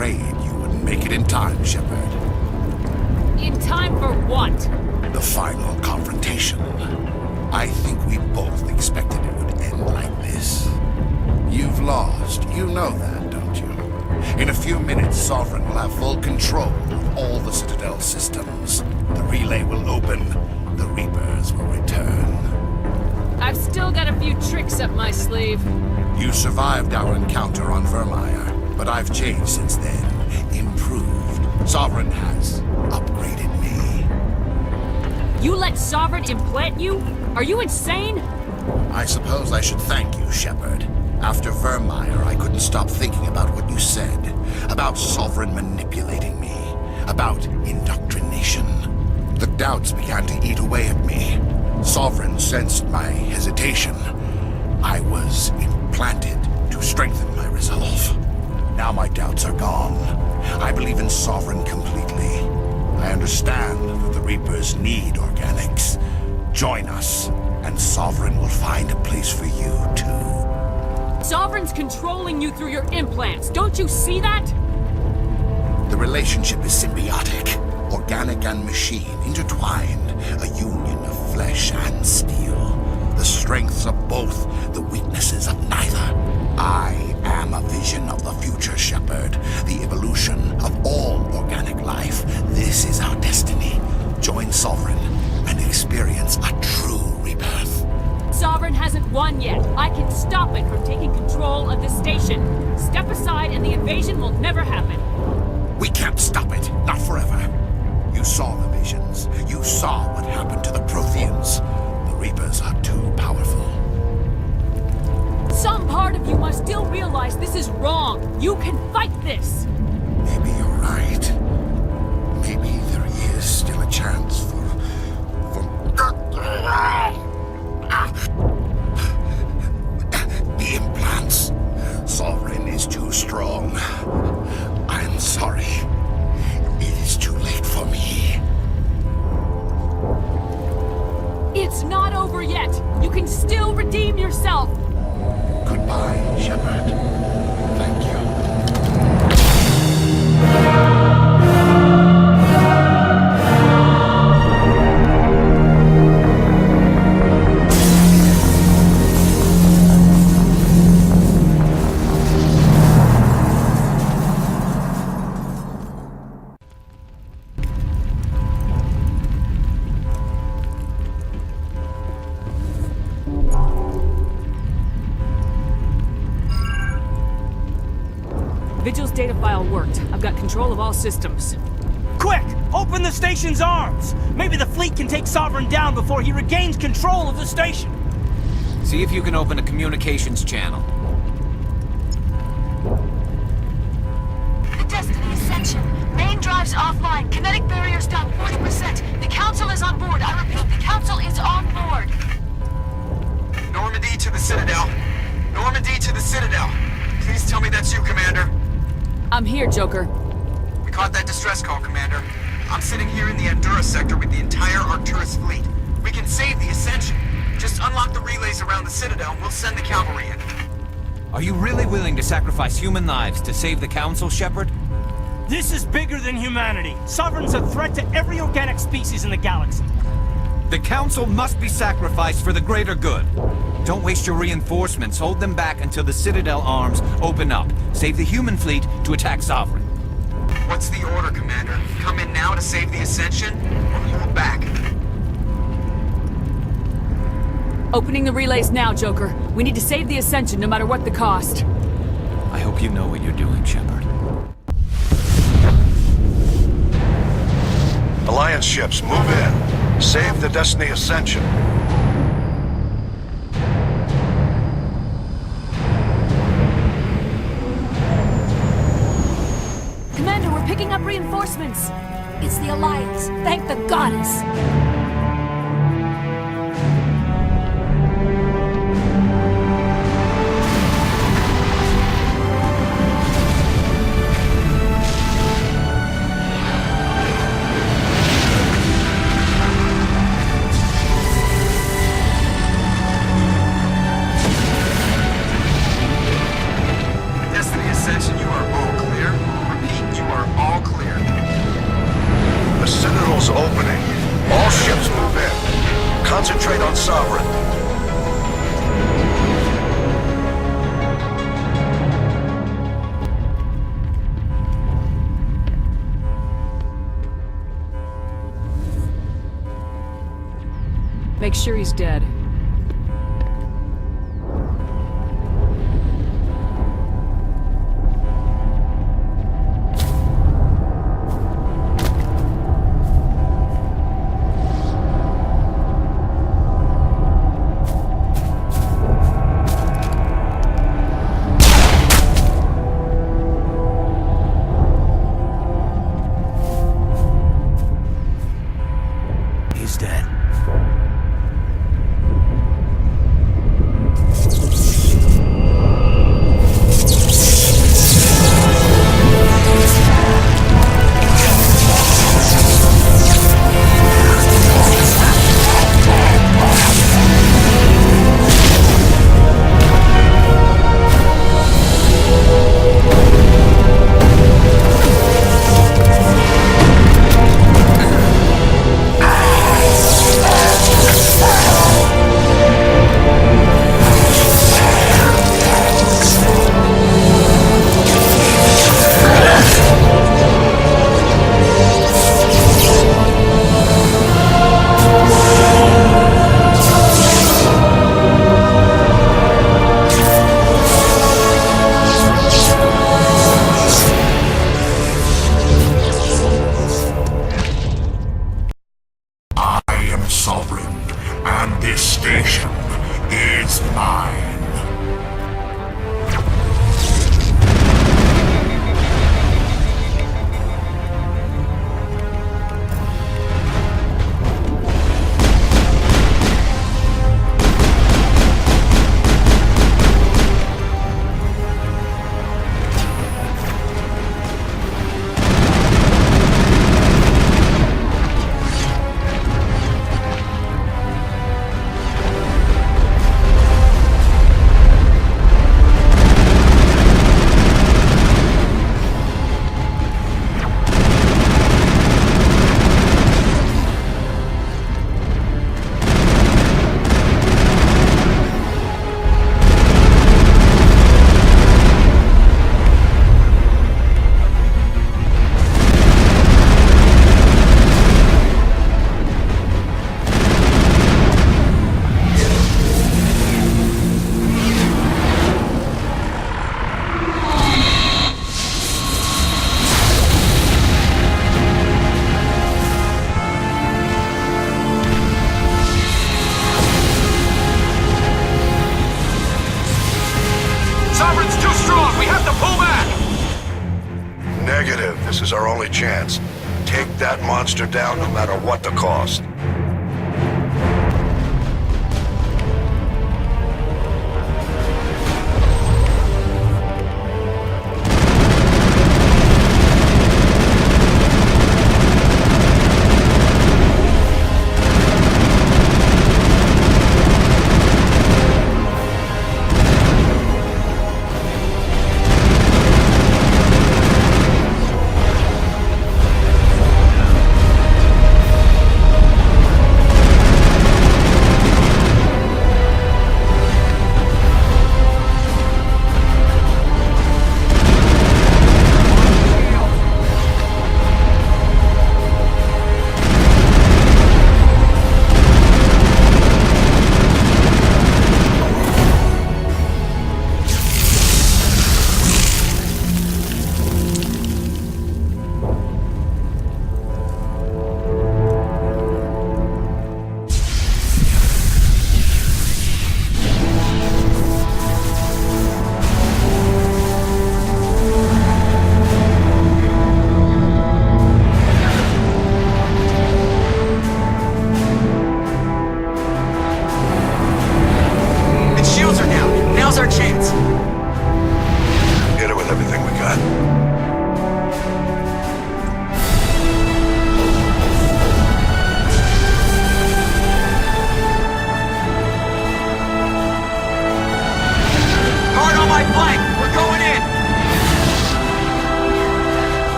afraid you wouldn't make it in time, Shepard. In time for what? The final confrontation. I think we both expected it would end like this. You've lost. You know that, don't you? In a few minutes, Sovereign will have full control of all the Citadel systems. The relay will open. The Reapers will return. I've still got a few tricks up my sleeve. You survived our encounter on Vermeer, but I've changed since then. Improved. Sovereign has upgraded me. You let Sovereign implant you? Are you insane? I suppose I should thank you, Shepard. After Vermeer, I couldn't stop thinking about what you said. About Sovereign manipulating me. About indoctrination. The doubts began to eat away at me. Sovereign sensed my hesitation. I was implanted to strengthen my resolve. Now my doubts are gone. I believe in Sovereign completely. I understand that the Reapers need organics. Join us, and Sovereign will find a place for you, too. Sovereign's controlling you through your implants. Don't you see that? The relationship is symbiotic. Organic and machine intertwined. A union of flesh and steel. The strengths of both, the weaknesses of neither. I am a vision of the future, Shepard. The evolution of all organic life. This is our destiny. Join Sovereign and experience a true rebirth. Sovereign hasn't won yet. I can stop it from taking control of the station. Step aside and the invasion will never happen. We can't stop it. Not forever. You saw the visions. You saw what happened to the Protheans. The Reapers are too powerful. Some part of you must still realize this is wrong. You can fight this. Maybe you're right. Maybe there is still a chance for... The implants. Sovereign is too strong. I'm sorry. It is too late for me. It's not over yet. You can still redeem yourself. Goodbye, Shepard. Thank you. Vigil's data file worked. I've got control of all systems. Quick! Open the station's arms! Maybe the fleet can take Sovereign down before he regains control of the station. See if you can open a communications channel. The Destiny Ascension. Main drives offline. Kinetic barriers down 40%. The Council is on board. I repeat, the Council is on board. Normandy to the Citadel. Normandy to the Citadel. Please tell me that's you, Commander. I'm here, Joker. We caught that distress call, Commander. I'm sitting here in the Endura sector with the entire Arcturus fleet. We can save the Ascension. Just unlock the relays around the Citadel and we'll send the cavalry in. Are you really willing to sacrifice human lives to save the Council, Shepard? This is bigger than humanity. Sovereign's a threat to every organic species in the galaxy. The Council must be sacrificed for the greater good. Don't waste your reinforcements. Hold them back until the Citadel arms open up. Save the human fleet to attack Sovereign. What's the order, Commander? Come in now to save the Ascension, or hold back? Opening the relays now, Joker. We need to save the Ascension no matter what the cost. I hope you know what you're doing, Shepard. Alliance ships, move in. Save the Destiny Ascension. Commander, we're picking up reinforcements. It's the Alliance. Thank the goddess. Destiny Ascension, you are all clear. Repeat, sure he's dead. He's dead. This is our only chance. Take that monster down no matter what the cost.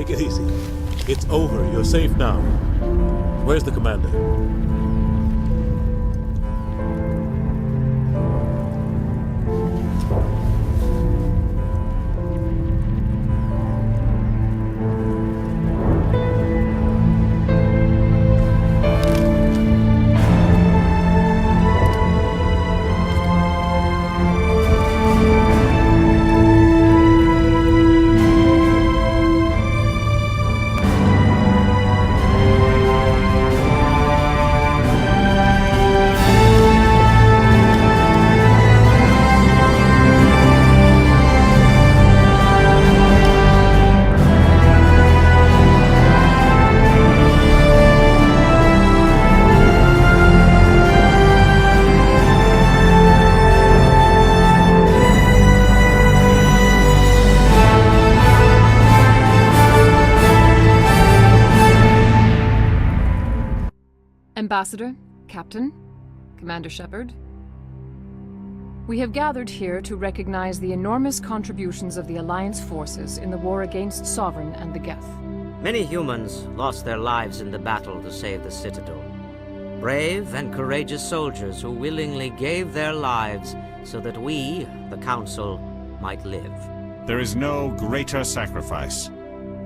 Take it easy. It's over. You're safe now. Where's the commander? Ambassador, Captain, Commander Shepard. We have gathered here to recognize the enormous contributions of the Alliance forces in the war against Sovereign and the Geth. Many humans lost their lives in the battle to save the Citadel. Brave and courageous soldiers who willingly gave their lives so that we, the Council, might live. There is no greater sacrifice,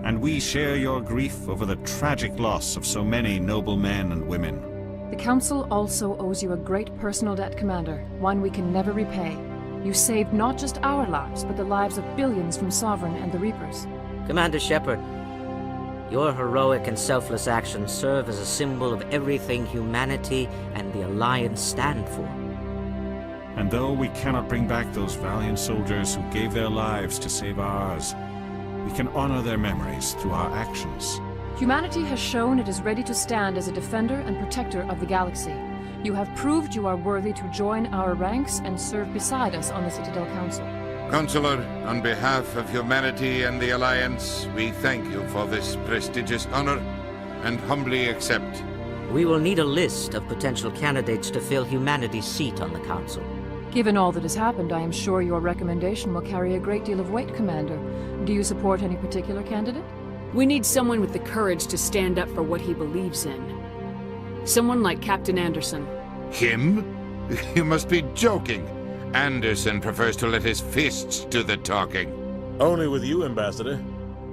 and we share your grief over the tragic loss of so many noble men and women. The Council also owes you a great personal debt, Commander, one we can never repay. You saved not just our lives, but the lives of billions from Sovereign and the Reapers. Commander Shepard, your heroic and selfless actions serve as a symbol of everything humanity and the Alliance stand for. And though we cannot bring back those valiant soldiers who gave their lives to save ours, we can honor their memories through our actions. Humanity has shown it is ready to stand as a defender and protector of the galaxy. You have proved you are worthy to join our ranks and serve beside us on the Citadel Council. Counselor, on behalf of humanity and the Alliance, we thank you for this prestigious honor and humbly accept. We will need a list of potential candidates to fill humanity's seat on the Council. Given all that has happened, I am sure your recommendation will carry a great deal of weight, Commander. Do you support any particular candidate? We need someone with the courage to stand up for what he believes in. Someone like Captain Anderson. Him? You must be joking. Anderson prefers to let his fists do the talking. Only with you, Ambassador.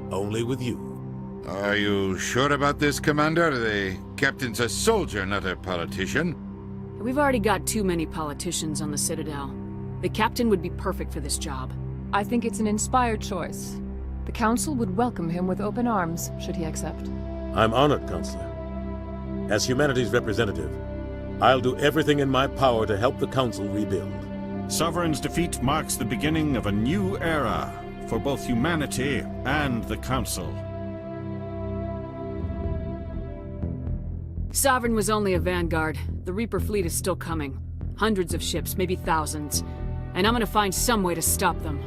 Only with you. Are you sure about this, Commander? The captain's a soldier, not a politician. We've already got too many politicians on the Citadel. The captain would be perfect for this job. I think it's an inspired choice. The Council would welcome him with open arms, should he accept. I'm honored, Counselor. As humanity's representative, I'll do everything in my power to help the Council rebuild. Sovereign's defeat marks the beginning of a new era for both humanity and the Council. Sovereign was only a vanguard. The Reaper fleet is still coming. Hundreds of ships, maybe thousands. And I'm gonna find some way to stop them.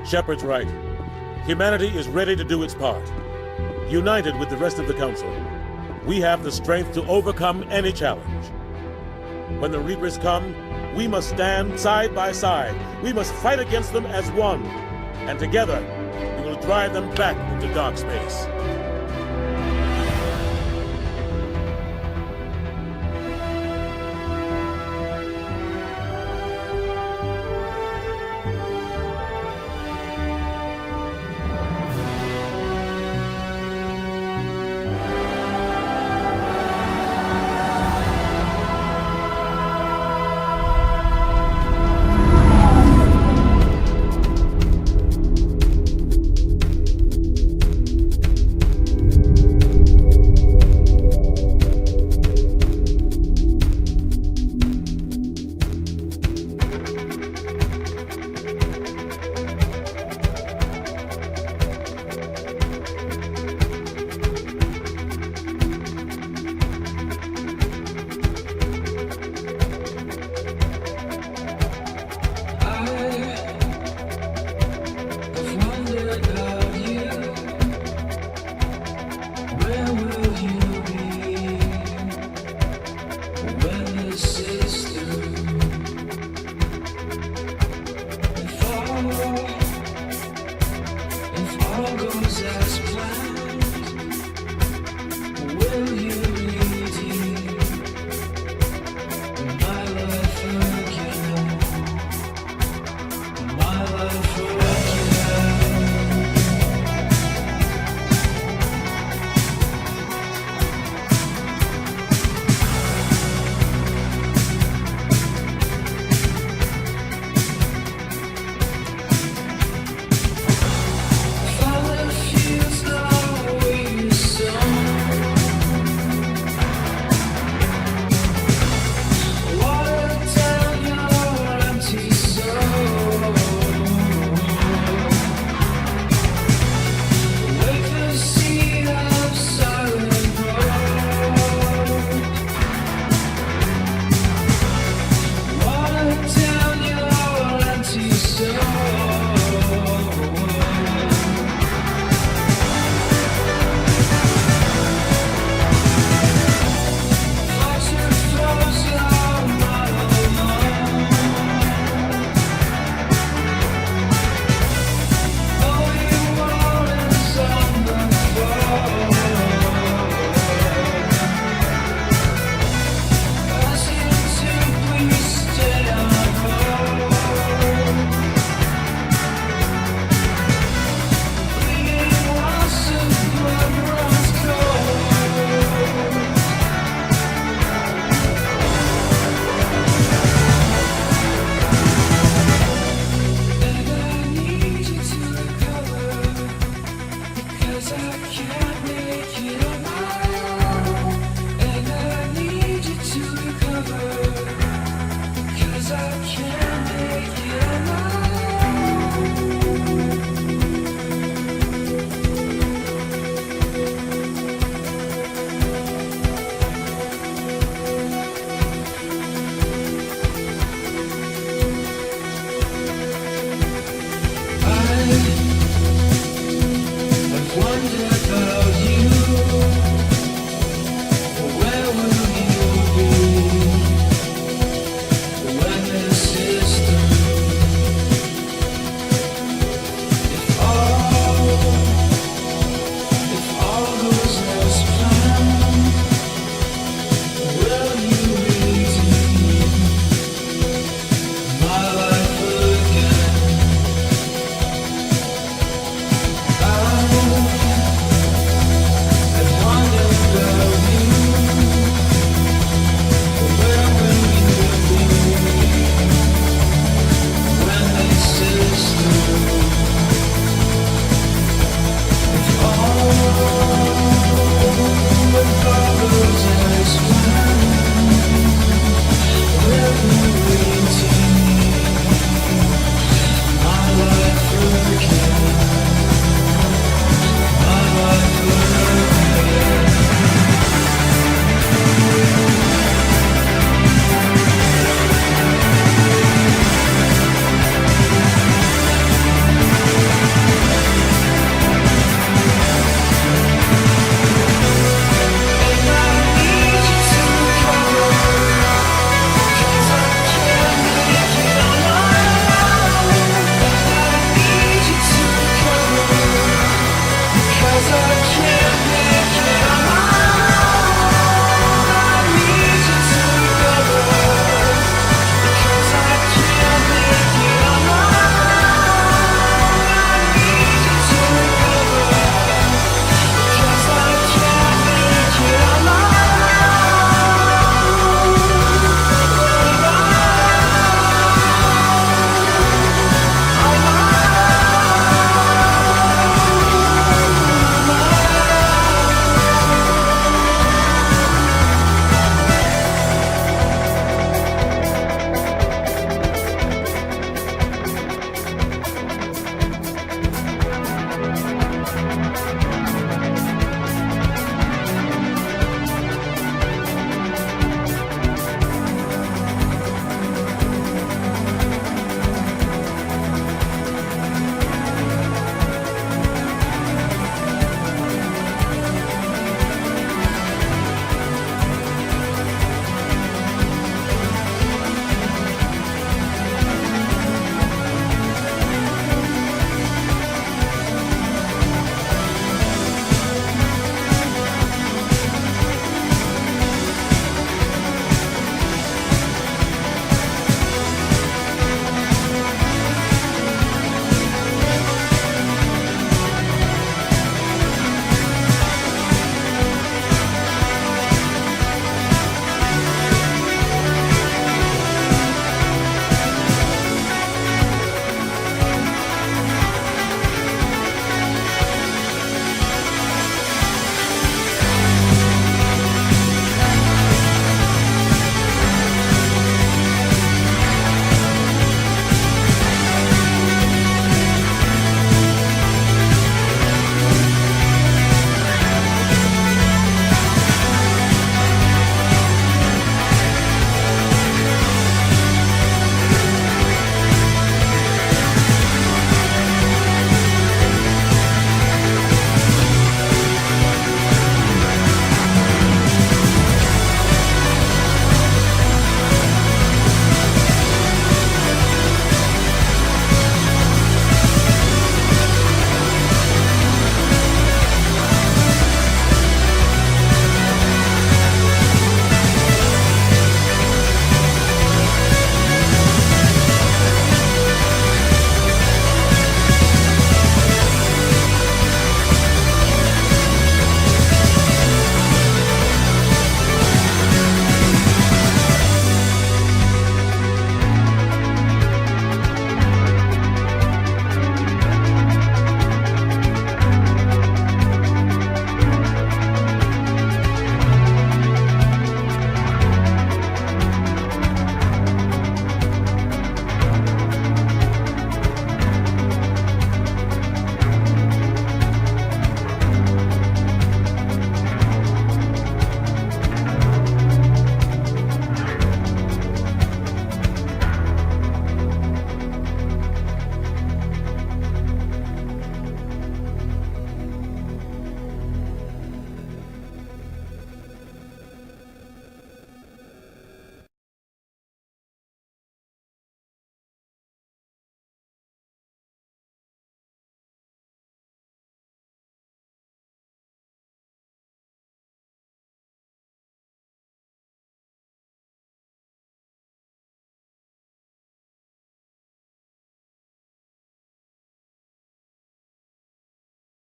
Shepard's right. Humanity is ready to do its part. United with the rest of the Council, we have the strength to overcome any challenge. When the Reapers come, we must stand side by side. We must fight against them as one. And together, we will drive them back into dark space.